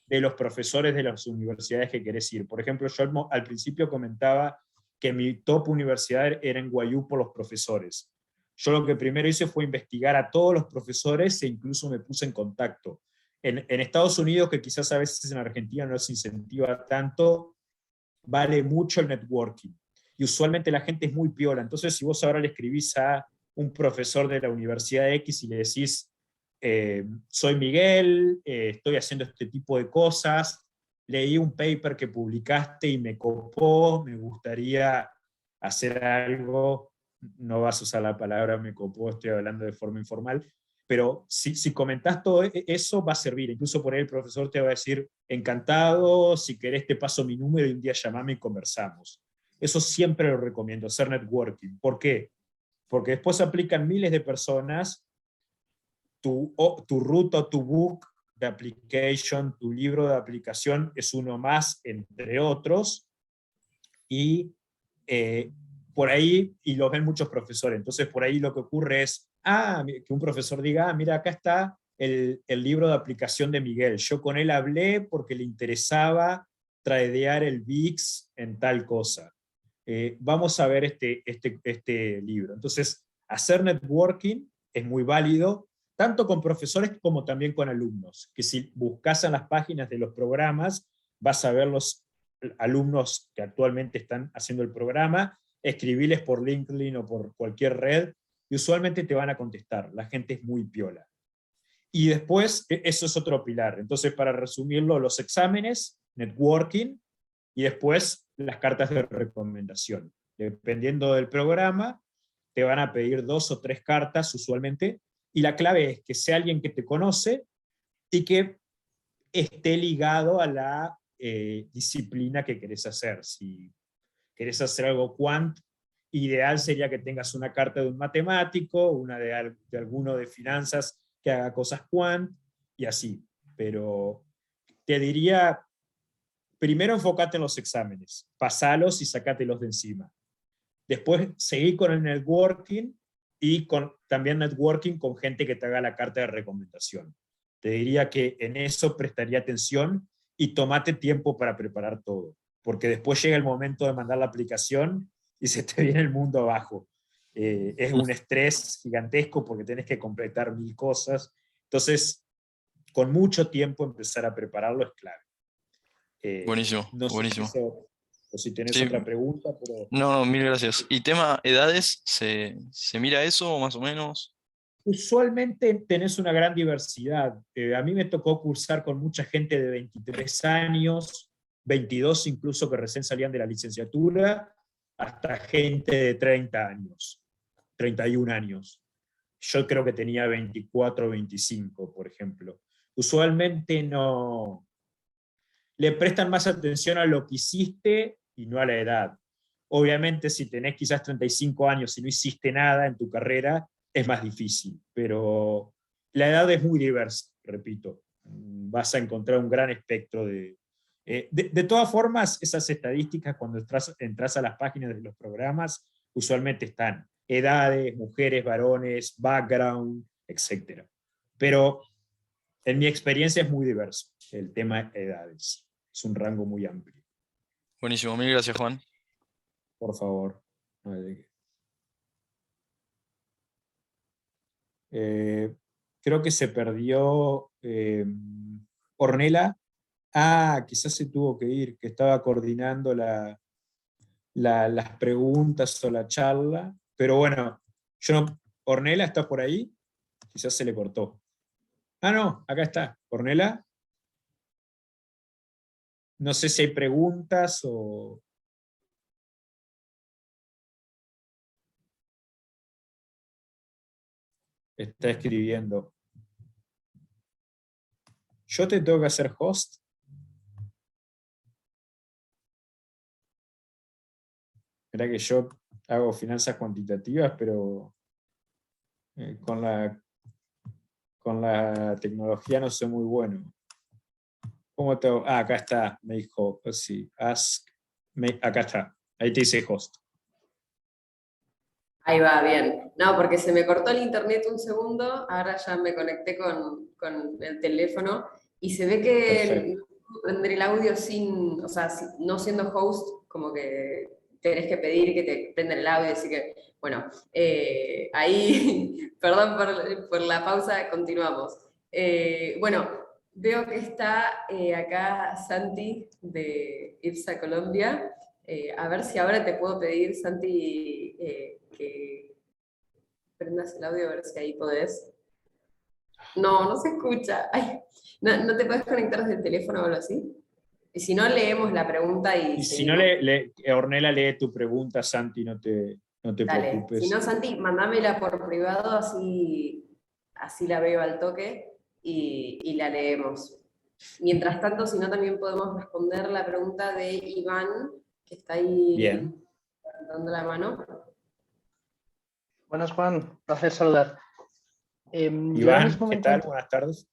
de los profesores de las universidades que querés ir. Por ejemplo, yo al principio comentaba que mi top universidad era NYU por los profesores. Yo lo que primero hice fue investigar a todos los profesores e incluso me puse en contacto. En Estados Unidos, que quizás a veces en Argentina no se incentiva tanto, vale mucho el networking. Y usualmente la gente es muy piola. Entonces, si vos ahora le escribís a un profesor de la Universidad X y le decís, soy Miguel, estoy haciendo este tipo de cosas, leí un paper que publicaste y me copó, me gustaría hacer algo, no vas a usar la palabra me copó, estoy hablando de forma informal, pero si comentás todo eso va a servir, incluso por ahí el profesor te va a decir, encantado, si querés te paso mi número y un día llamame y conversamos. Eso siempre lo recomiendo, hacer networking. ¿Por qué? Porque después aplican miles de personas, tu ruta, tu book de application, tu libro de aplicación es uno más, entre otros, y por ahí, y lo ven muchos profesores, entonces por ahí lo que ocurre es, que un profesor diga, mira, acá está el libro de aplicación de Miguel, yo con él hablé porque le interesaba tradear el VIX en tal cosa. Vamos a ver este libro. Entonces, hacer networking es muy válido, tanto con profesores como también con alumnos, que si buscas en las páginas de los programas, vas a ver los alumnos que actualmente están haciendo el programa, escribirles por LinkedIn o por cualquier red, y usualmente te van a contestar, la gente es muy piola. Y después, eso es otro pilar. Entonces, para resumirlo, los exámenes, networking, y después las cartas de recomendación. Dependiendo del programa, te van a pedir 2 o 3 cartas usualmente, y la clave es que sea alguien que te conoce y que esté ligado a la disciplina que querés hacer. Si querés hacer algo quant, ideal sería que tengas una carta de un matemático, una de alguno de finanzas que haga cosas quant, y así. Pero te diría, primero enfócate en los exámenes, pasalos y sacátelos de encima. Después seguí con el networking y también networking con gente que te haga la carta de recomendación. Te diría que en eso prestaría atención y tomate tiempo para preparar todo, porque después llega el momento de mandar la aplicación y se te viene el mundo abajo. Es un estrés gigantesco porque tenés que completar 1000 cosas. Entonces, con mucho tiempo empezar a prepararlo es clave. Buenísimo, No sé buenísimo. o si tenés Sí. otra pregunta, pero... No, mil gracias. ¿Y tema edades? ¿Se mira eso más o menos? Usualmente tenés una gran diversidad. A mí me tocó cursar con mucha gente de 23 años, 22 incluso que recién salían de la licenciatura, hasta gente de 30 años, 31 años. Yo creo que tenía 24 o 25, por ejemplo. Usualmente no... Le prestan más atención a lo que hiciste y no a la edad. Obviamente, si tenés quizás 35 años y no hiciste nada en tu carrera, es más difícil, pero la edad es muy diversa, repito. Vas a encontrar un gran espectro de todas formas, esas estadísticas cuando entras a las páginas de los programas, usualmente están edades, mujeres, varones, background, etc. Pero en mi experiencia es muy diverso el tema de edades. Es un rango muy amplio. Buenísimo, mil gracias, Juan. Por favor. No hay de qué. Creo que se perdió Ornella. Quizás se tuvo que ir, que estaba coordinando las preguntas o la charla. Pero bueno, Ornella, ¿está por ahí? Quizás se le cortó. No, acá está. Ornella. No sé si hay preguntas o... Está escribiendo. ¿Yo te tengo que hacer host? Mirá que yo hago finanzas cuantitativas, pero con la tecnología no soy muy bueno. ¿Cómo te hago? Acá está, me dijo, sí, acá está, ahí te dice host. Ahí va, bien. No, porque se me cortó el internet un segundo, ahora ya me conecté con el teléfono y se ve que Perfecto. prender el audio sin, o sea, no siendo host, como que tenés que pedir que te prendan el audio, así que, bueno, ahí, perdón por la pausa, continuamos. Bueno, veo que está acá Santi de IPSA Colombia. A ver si ahora te puedo pedir, Santi, que prendas el audio, a ver si ahí podés. No, no se escucha. Ay, ¿no te puedes conectar desde el teléfono o algo así? Y si no, leemos la pregunta y Y si no, seguimos. Ornella lee tu pregunta, Santi, no te Dale. Si no, preocupes. Santi, mandámela por privado, así la veo al toque y la leemos. Mientras tanto, si no, también podemos responder la pregunta de Iván, que está ahí Bien. dando la mano. Buenas, Juan. Placer saludar. Yo ahora Iván, mismo me ¿qué tal? encuentro... Buenas tardes.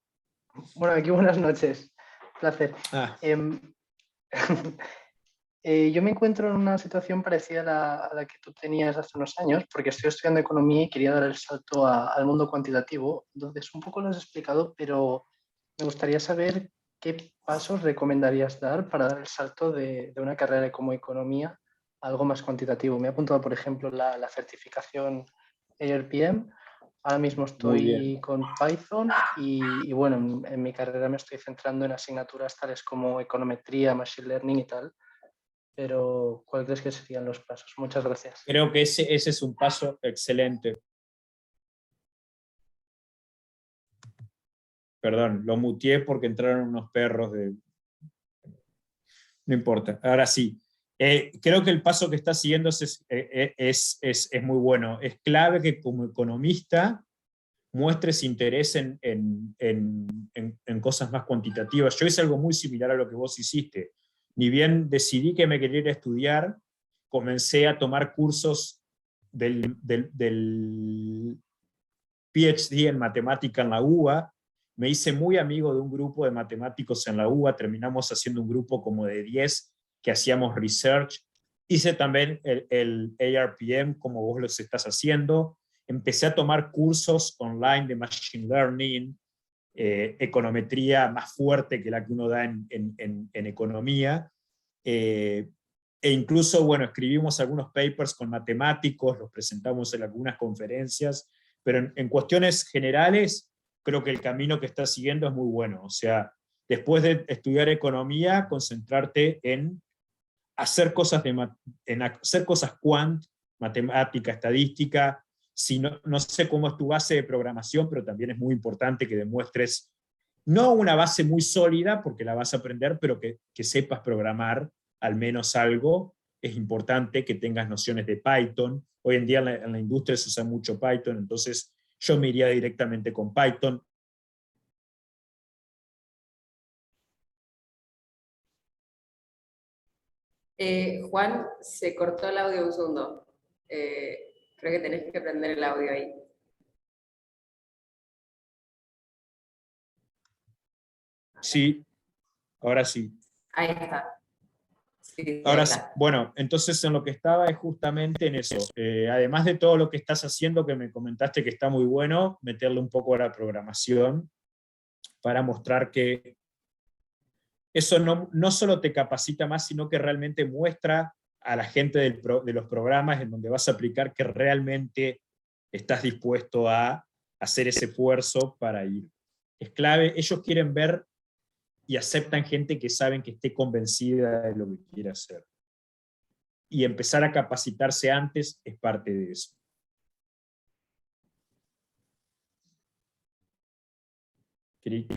Bueno, aquí buenas noches. Placer. Ah, Em, yo me encuentro en una situación parecida a la que tú tenías hace unos años, porque estoy estudiando economía y quería dar el salto al mundo cuantitativo. Entonces, un poco lo has explicado, pero me gustaría saber qué pasos recomendarías dar para dar el salto de una carrera como economía a algo más cuantitativo. Me he apuntado, por ejemplo, la certificación ARPM. Ahora mismo muy bien. estoy con Python y bueno, en mi carrera me estoy centrando en asignaturas tales como econometría, machine learning y tal. Pero, ¿cuál crees que serían los pasos? Muchas gracias. Creo que ese es un paso excelente. Perdón, lo muteé porque entraron unos perros de... No importa, ahora sí. Creo que el paso que está siguiendo es muy bueno. Es clave que como economista muestres interés en cosas más cuantitativas. Yo hice algo muy similar a lo que vos hiciste. Ni bien decidí que me quería ir a estudiar, comencé a tomar cursos del PhD en matemática en la UBA. Me hice muy amigo de un grupo de matemáticos en la UBA, terminamos haciendo un grupo como de 10 que hacíamos research. Hice también el ARPM como vos los estás haciendo. Empecé a tomar cursos online de Machine Learning, econometría más fuerte que la que uno da en economía. E incluso, bueno, escribimos algunos papers con matemáticos, los presentamos en algunas conferencias, pero en cuestiones generales, creo que el camino que estás siguiendo es muy bueno. O sea, después de estudiar economía, concentrarte en hacer cosas, en hacer cosas quant, matemática, estadística. Si no sé cómo es tu base de programación, pero también es muy importante que demuestres no una base muy sólida, porque la vas a aprender, pero que sepas programar al menos algo. Es importante que tengas nociones de Python. Hoy en día en la industria se usa mucho Python, entonces yo me iría directamente con Python. Juan, se cortó el audio un segundo. Creo que tenés que prender el audio ahí. Sí, ahora sí. Ahí está. Sí, Ahora, está. bueno, entonces en lo que estaba es justamente en eso. Además de todo lo que estás haciendo, que me comentaste que está muy bueno, meterle un poco a la programación para mostrar que eso no solo te capacita más, sino que realmente muestra a la gente de los programas en donde vas a aplicar que realmente estás dispuesto a hacer ese esfuerzo para ir. Es clave, ellos quieren ver y aceptan gente que saben que esté convencida de lo que quiere hacer. Y empezar a capacitarse antes es parte de eso. Cric.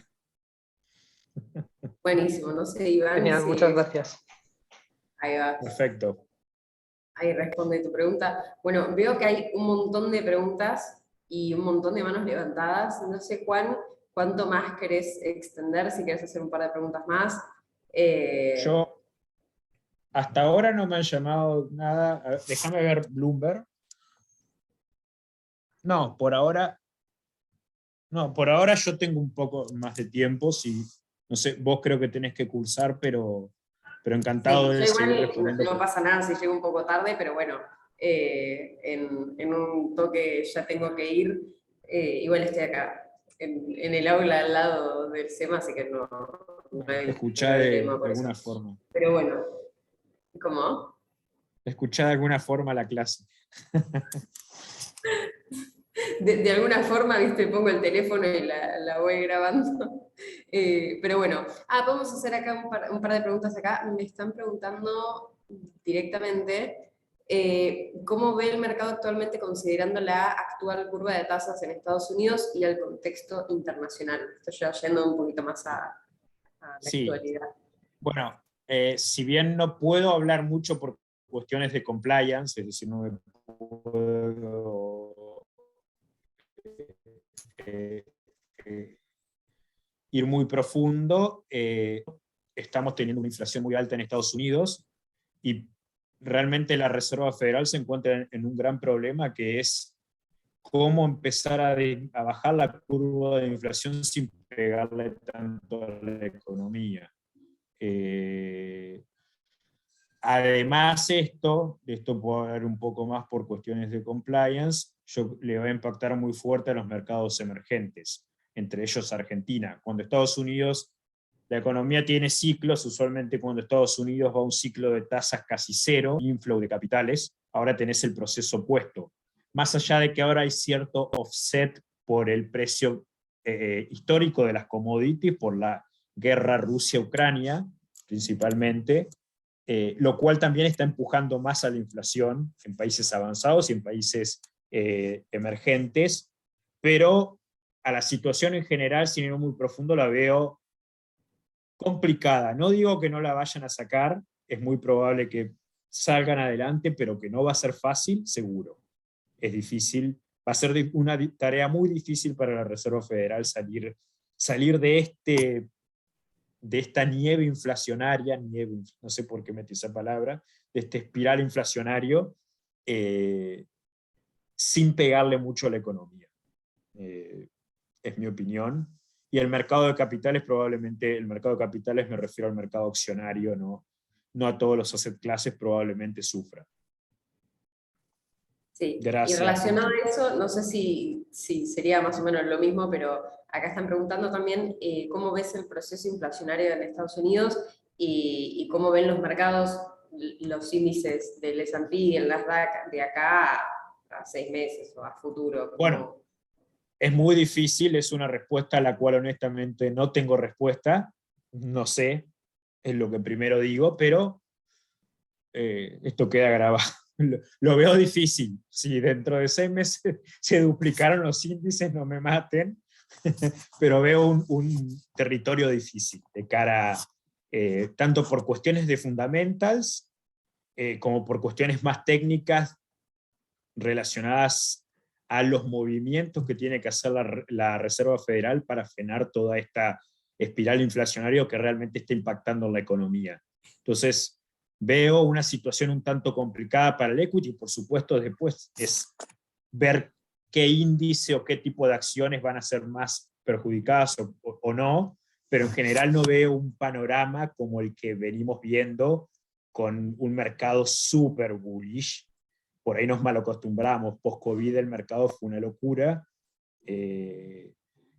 Buenísimo, no sé, Iván, Genial, si muchas gracias. ahí va. Perfecto. Ahí responde tu pregunta. Bueno, veo que hay un montón de preguntas y un montón de manos levantadas. No sé, Juan, cuánto más querés extender, si querés hacer un par de preguntas más. Yo, hasta ahora no me han llamado nada. A ver, déjame ver Bloomberg. No, por ahora yo tengo un poco más de tiempo. Si, no sé, vos creo que tenés que cursar, pero encantado Sí, yo de seguir igual respondiendo. no pasa nada si llego un poco tarde, pero bueno, en un toque ya tengo que ir. Igual estoy acá, en el aula al lado del SEMA, así que no hay Escuchá problema de por eso. alguna forma. Pero bueno, ¿cómo? Escuchá de alguna forma la clase. De alguna forma, viste, pongo el teléfono y la voy grabando. Pero bueno, vamos a hacer acá un par de preguntas acá. Me están preguntando directamente cómo ve el mercado actualmente considerando la actual curva de tasas en Estados Unidos y al contexto internacional. Estoy ya yendo un poquito más a la Sí, actualidad. bueno, si bien no puedo hablar mucho por cuestiones de compliance, es decir, no me puedo eh, eh, ir muy profundo, estamos teniendo una inflación muy alta en Estados Unidos y realmente la Reserva Federal se encuentra en un gran problema, que es cómo empezar a bajar la curva de inflación sin pegarle tanto a la economía. Además, esto puede haber un poco más por cuestiones de compliance, le va a impactar muy fuerte a los mercados emergentes, entre ellos Argentina. Cuando Estados Unidos, la economía tiene ciclos, usualmente cuando Estados Unidos va a un ciclo de tasas casi cero, inflow de capitales, ahora tenés el proceso opuesto. Más allá de que ahora hay cierto offset por el precio histórico de las commodities, por la guerra Rusia-Ucrania, principalmente, lo cual también está empujando más a la inflación en países avanzados y en países emergentes, pero a la situación en general, sin ir muy profundo, la veo complicada. No digo que no la vayan a sacar, es muy probable que salgan adelante, pero que no va a ser fácil, seguro. Es difícil, va a ser una tarea muy difícil para la Reserva Federal salir de esta nieve inflacionaria, no sé por qué metí esa palabra, de este espiral inflacionario, sin pegarle mucho a la economía. Es mi opinión. Y el mercado de capitales, probablemente, el mercado de capitales me refiero al mercado accionario, no a todos los asset classes, probablemente sufra. Sí, y Gracias. relacionado a eso, no sé si sería más o menos lo mismo, pero acá están preguntando también cómo ves el proceso inflacionario en Estados Unidos y cómo ven los mercados, los índices del S&P y el Nasdaq de acá a 6 meses o a futuro. Bueno, es muy difícil, es una respuesta a la cual honestamente no tengo respuesta, no sé, es lo que primero digo, pero esto queda grabado. Lo veo difícil. Si dentro de 6 meses se duplicaron los índices, no me maten, pero veo un territorio difícil de cara, tanto por cuestiones de fundamentals, como por cuestiones más técnicas relacionadas a los movimientos que tiene que hacer la Reserva Federal para frenar toda esta espiral inflacionaria que realmente está impactando en la economía. Entonces, veo una situación un tanto complicada para el equity, por supuesto después es ver qué índice o qué tipo de acciones van a ser más perjudicadas o no, pero en general no veo un panorama como el que venimos viendo con un mercado súper bullish. Por ahí nos malacostumbramos, post-COVID el mercado fue una locura.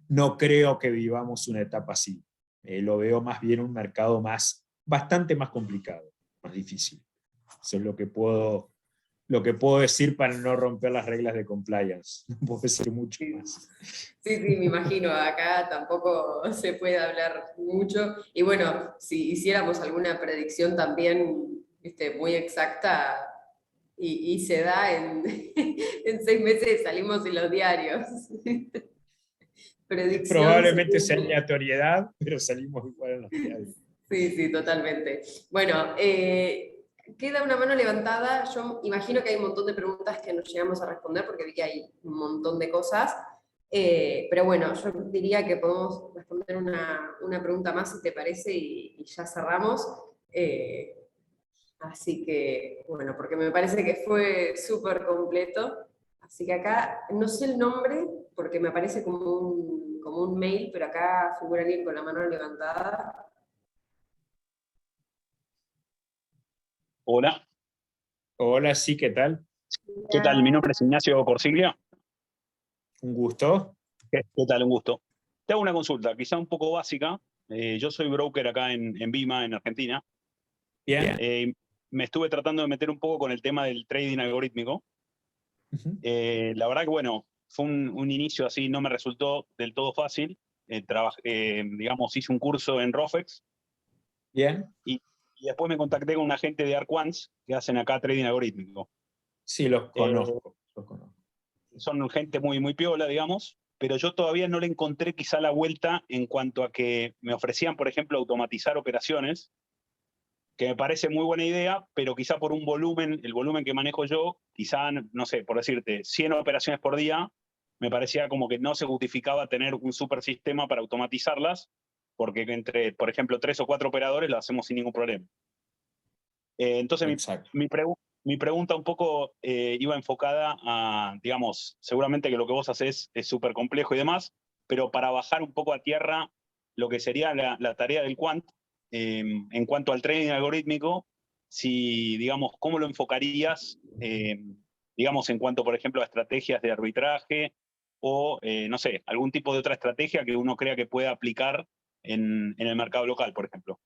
No creo que vivamos una etapa así. Lo veo más bien un mercado bastante más complicado, más difícil. Eso es lo que puedo decir para no romper las reglas de compliance. No puedo decir mucho más. Sí, me imagino, acá tampoco se puede hablar mucho. Y bueno, si hiciéramos alguna predicción también muy exacta y se da en 6 meses salimos en los diarios. Predicción. Probablemente sea aleatoriedad, pero salimos igual en los diarios. Sí, totalmente. Bueno, queda una mano levantada. Yo imagino que hay un montón de preguntas que nos llegamos a responder porque vi que hay un montón de cosas. Pero bueno, yo diría que podemos responder una pregunta más si te parece y ya cerramos. Así que, bueno, porque me parece que fue súper completo. Así que acá, no sé el nombre, porque me aparece como un mail, pero acá figura alguien con la mano levantada. Hola, Hola, sí, ¿qué tal? ¿qué tal? Mi nombre es Ignacio Corsiglia. Un gusto. ¿Qué tal? Un gusto. Te hago una consulta, quizá un poco básica. Yo soy broker acá en Vima, en Argentina. Bien. Me estuve tratando de meter un poco con el tema del trading algorítmico. Uh-huh. La verdad que, bueno, fue un inicio así, no me resultó del todo fácil. Digamos, hice un curso en Rofex. Bien. Y después me contacté con un agente de Arquants que hacen acá trading algorítmico. Sí, los conozco. Son gente muy, muy piola, digamos, pero yo todavía no le encontré quizá la vuelta en cuanto a que me ofrecían, por ejemplo, automatizar operaciones, que me parece muy buena idea, pero quizá por el volumen que manejo yo, quizá, no sé, por decirte, 100 operaciones por día, me parecía como que no se justificaba tener un super sistema para automatizarlas, porque entre, por ejemplo, 3 o 4 operadores lo hacemos sin ningún problema. Entonces, mi pregunta un poco iba enfocada a, digamos, seguramente que lo que vos hacés es súper complejo y demás, pero para bajar un poco a tierra lo que sería la tarea del quant, en cuanto al trading algorítmico, si, digamos, ¿cómo lo enfocarías, digamos, en cuanto, por ejemplo, a estrategias de arbitraje o, no sé, algún tipo de otra estrategia que uno crea que pueda aplicar en el mercado local, por ejemplo?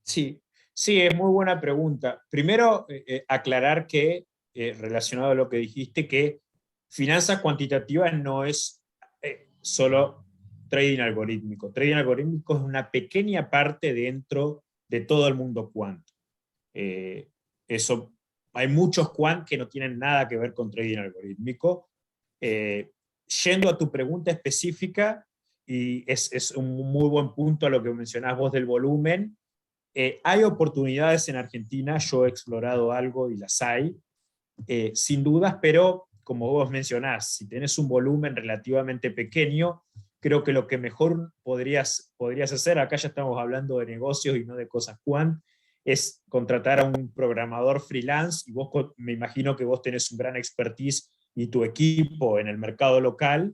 Sí, es muy buena pregunta. Primero, aclarar que, relacionado a lo que dijiste, que finanzas cuantitativas no es solo trading algorítmico. Trading algorítmico es una pequeña parte dentro de todo el mundo quant. Hay muchos quant que no tienen nada que ver con trading algorítmico. Yendo a tu pregunta específica, y es un muy buen punto a lo que mencionás vos del volumen. Hay oportunidades en Argentina, yo he explorado algo y las hay, sin dudas, pero como vos mencionás, si tenés un volumen relativamente pequeño, creo que lo que mejor podrías hacer, acá ya estamos hablando de negocios y no de cosas quant, es contratar a un programador freelance, y vos me imagino que vos tenés un gran expertise y tu equipo en el mercado local,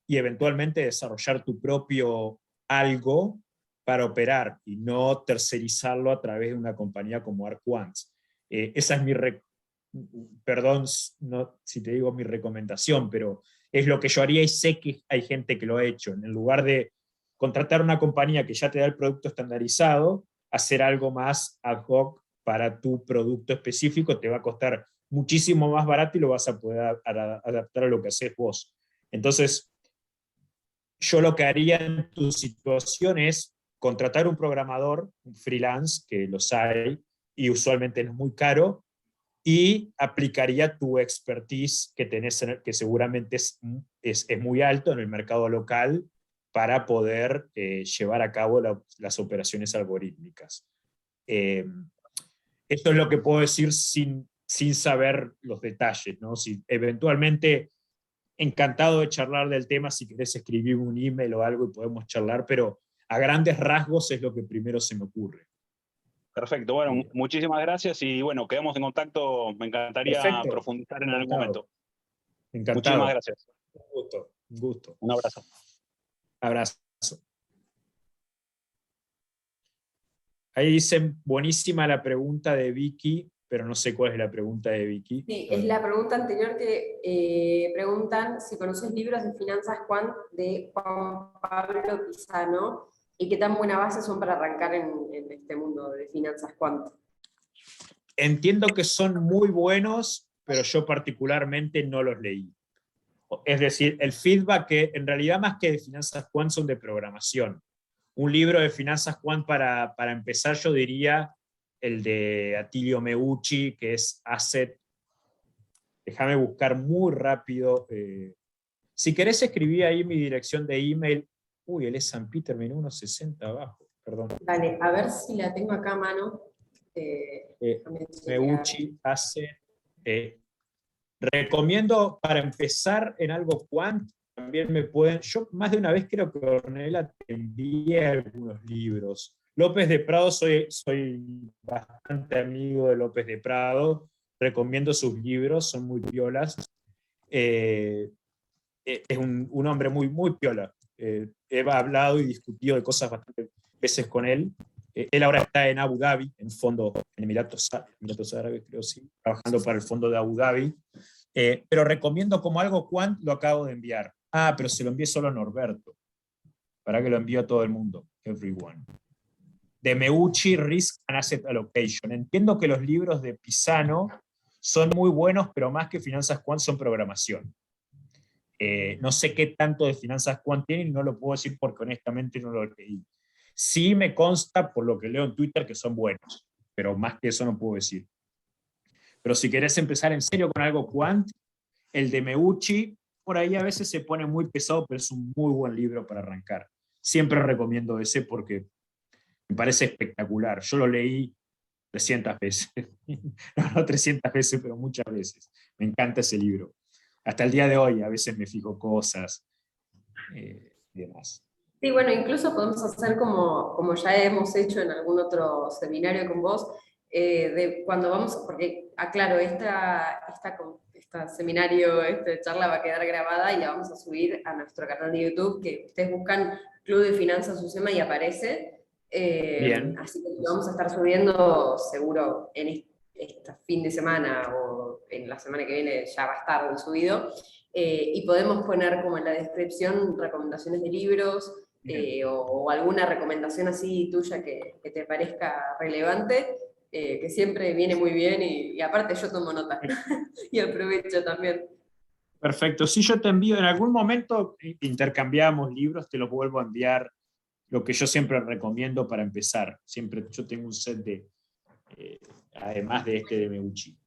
y eventualmente desarrollar tu propio algo para operar y no tercerizarlo a través de una compañía como Arquants. Esa es perdón no, si te digo mi recomendación, pero es lo que yo haría y sé que hay gente que lo ha hecho. En lugar de contratar una compañía que ya te da el producto estandarizado, hacer algo más ad hoc para tu producto específico te va a costar muchísimo más barato y lo vas a poder adaptar a lo que haces vos. Entonces, yo lo que haría en tu situación es contratar un programador, un freelance, que los hay, y usualmente no es muy caro, y aplicaría tu expertise que tenés, que seguramente es muy alto en el mercado local, para poder llevar a cabo las operaciones algorítmicas. Esto es lo que puedo decir sin saber los detalles, ¿no? Si eventualmente, encantado de charlar del tema, si querés escribir un email o algo y podemos charlar, pero a grandes rasgos es lo que primero se me ocurre. Perfecto, bueno, muchísimas gracias y bueno, quedamos en contacto. Me encantaría Perfecto. profundizar en algún momento. Encantado. Muchísimas gracias. Un gusto. Un abrazo. Abrazo. Ahí dicen, buenísima la pregunta de Vicky, pero no sé cuál es la pregunta de Vicky. Sí, es la pregunta anterior que preguntan si conoces libros de finanzas de Juan Pablo Pisano y qué tan buena base son para arrancar en este mundo de finanzas quant. Entiendo que son muy buenos, pero yo particularmente no los leí. Es decir, el feedback que en realidad más que de finanzas quant son de programación. Un libro de finanzas quant para empezar yo diría el de Attilio Meucci, que es Asset. Déjame buscar muy rápido. Si querés escribí ahí mi dirección de email. Uy, él es San Peter, menú 1.60 abajo, perdón. Dale, a ver si la tengo acá a mano. Meucci, Asset. Recomiendo para empezar en algo quant, también me pueden, yo más de una vez creo que Ornella te envié algunos libros. López de Prado, soy bastante amigo de López de Prado, recomiendo sus libros, son muy piolas. Es un hombre muy, muy piola. He hablado y discutido de cosas bastantes veces con él. Él ahora está en Abu Dhabi, en fondo, en Emiratos Árabes, creo, sí, trabajando para el fondo de Abu Dhabi. Pero recomiendo como algo quant, lo acabo de enviar. Ah, pero se lo envié solo a Norberto. Para que lo envío a todo el mundo, everyone. De Meucci, Risk and Asset Allocation. Entiendo que los libros de Pisano son muy buenos, pero más que finanzas quant son programación. No sé qué tanto de finanzas quant tienen y no lo puedo decir porque honestamente no lo leí. Sí me consta, por lo que leo en Twitter, que son buenos, pero más que eso no puedo decir. Pero si querés empezar en serio con algo quant, el de Meucci, por ahí a veces se pone muy pesado, pero es un muy buen libro para arrancar. Siempre recomiendo ese porque me parece espectacular. Yo lo leí 300 veces. No 300 veces, pero muchas veces. Me encanta ese libro. Hasta el día de hoy a veces me fijo cosas y demás. Sí, bueno, incluso podemos hacer como ya hemos hecho en algún otro seminario con vos, de cuando vamos, porque aclaro, esta seminario, esta charla va a quedar grabada y la vamos a subir a nuestro canal de YouTube, que ustedes buscan Club de Finanzas UCEMA y aparece. Bien. Así que lo vamos a estar subiendo seguro en este fin de semana o en la semana que viene ya va a estar subido. Y podemos poner como en la descripción recomendaciones de libros, o alguna recomendación así tuya que te parezca relevante, que siempre viene muy bien y aparte yo tomo nota y aprovecho también. Perfecto. Si yo te envío, en algún momento intercambiamos libros, te los vuelvo a enviar. Lo que yo siempre recomiendo para empezar. Siempre yo tengo un set de, además de este de Meucci.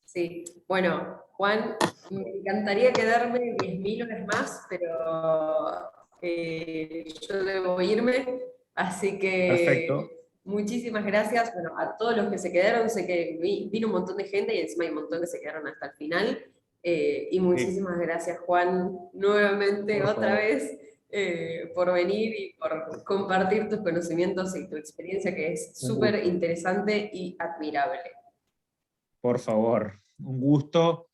Sí, bueno, Juan, me encantaría quedarme 10.000 horas más, pero yo debo irme, así que Perfecto. muchísimas gracias. Bueno, a todos los que se quedaron, sé que vino un montón de gente y encima hay un montón que se quedaron hasta el final. Y muchísimas gracias, Juan, nuevamente, Por otra favor. vez, por venir y por compartir tus conocimientos y tu experiencia, que es Un súper gusto. interesante y admirable. Por favor, un gusto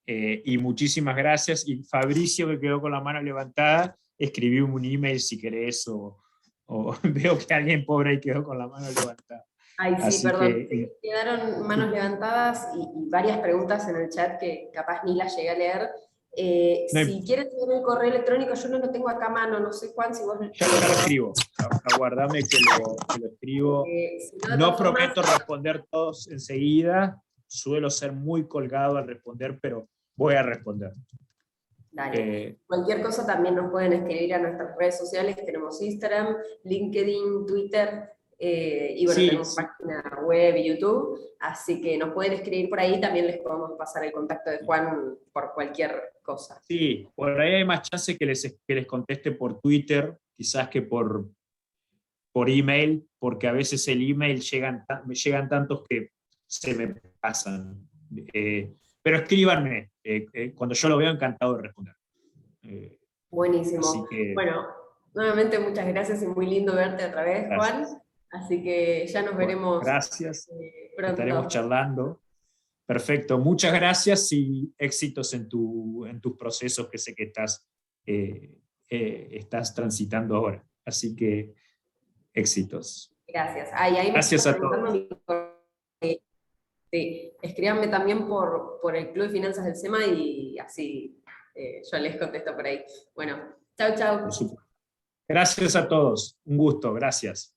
y muchísimas gracias. Y Fabricio, que quedó con la mano levantada, escribí un email si querés, o veo que alguien pobre ahí quedó con la mano levantada. Ay, sí, Así perdón. que, Quedaron manos levantadas y varias preguntas en el chat que capaz ni las llegué a leer. No, Si quieres tener el correo electrónico, yo no lo tengo acá a mano, no sé Juan, si vos... ya lo escribo. Aguardame que lo escribo. si no, de No todas formas, prometo responder todos enseguida. Suelo ser muy colgado al responder, pero voy a responder. dale. Cualquier cosa también nos pueden escribir a nuestras redes sociales, tenemos Instagram, LinkedIn, Twitter, y bueno, Sí, tenemos página web y YouTube, así que nos pueden escribir por ahí, también les podemos pasar el contacto de Juan por cualquier cosa. sí, por ahí hay más chance que les conteste por Twitter, quizás que por email, porque a veces el email me llegan tantos que se me pasan. Pero escríbanme, cuando yo lo veo, encantado de responder. Buenísimo. Así que, bueno, nuevamente muchas gracias y muy lindo verte otra vez, gracias. Juan. Así que ya nos veremos Gracias, pronto. estaremos charlando. Perfecto, muchas gracias y éxitos en tus procesos que sé que estás transitando ahora. Así que éxitos. Gracias. Y ahí me Gracias está a todos. preguntando sí, escríbanme también por el Club de Finanzas del SEMA y así yo les contesto por ahí. Bueno, chau, chau. Por supuesto. Gracias a todos. Un gusto. Gracias.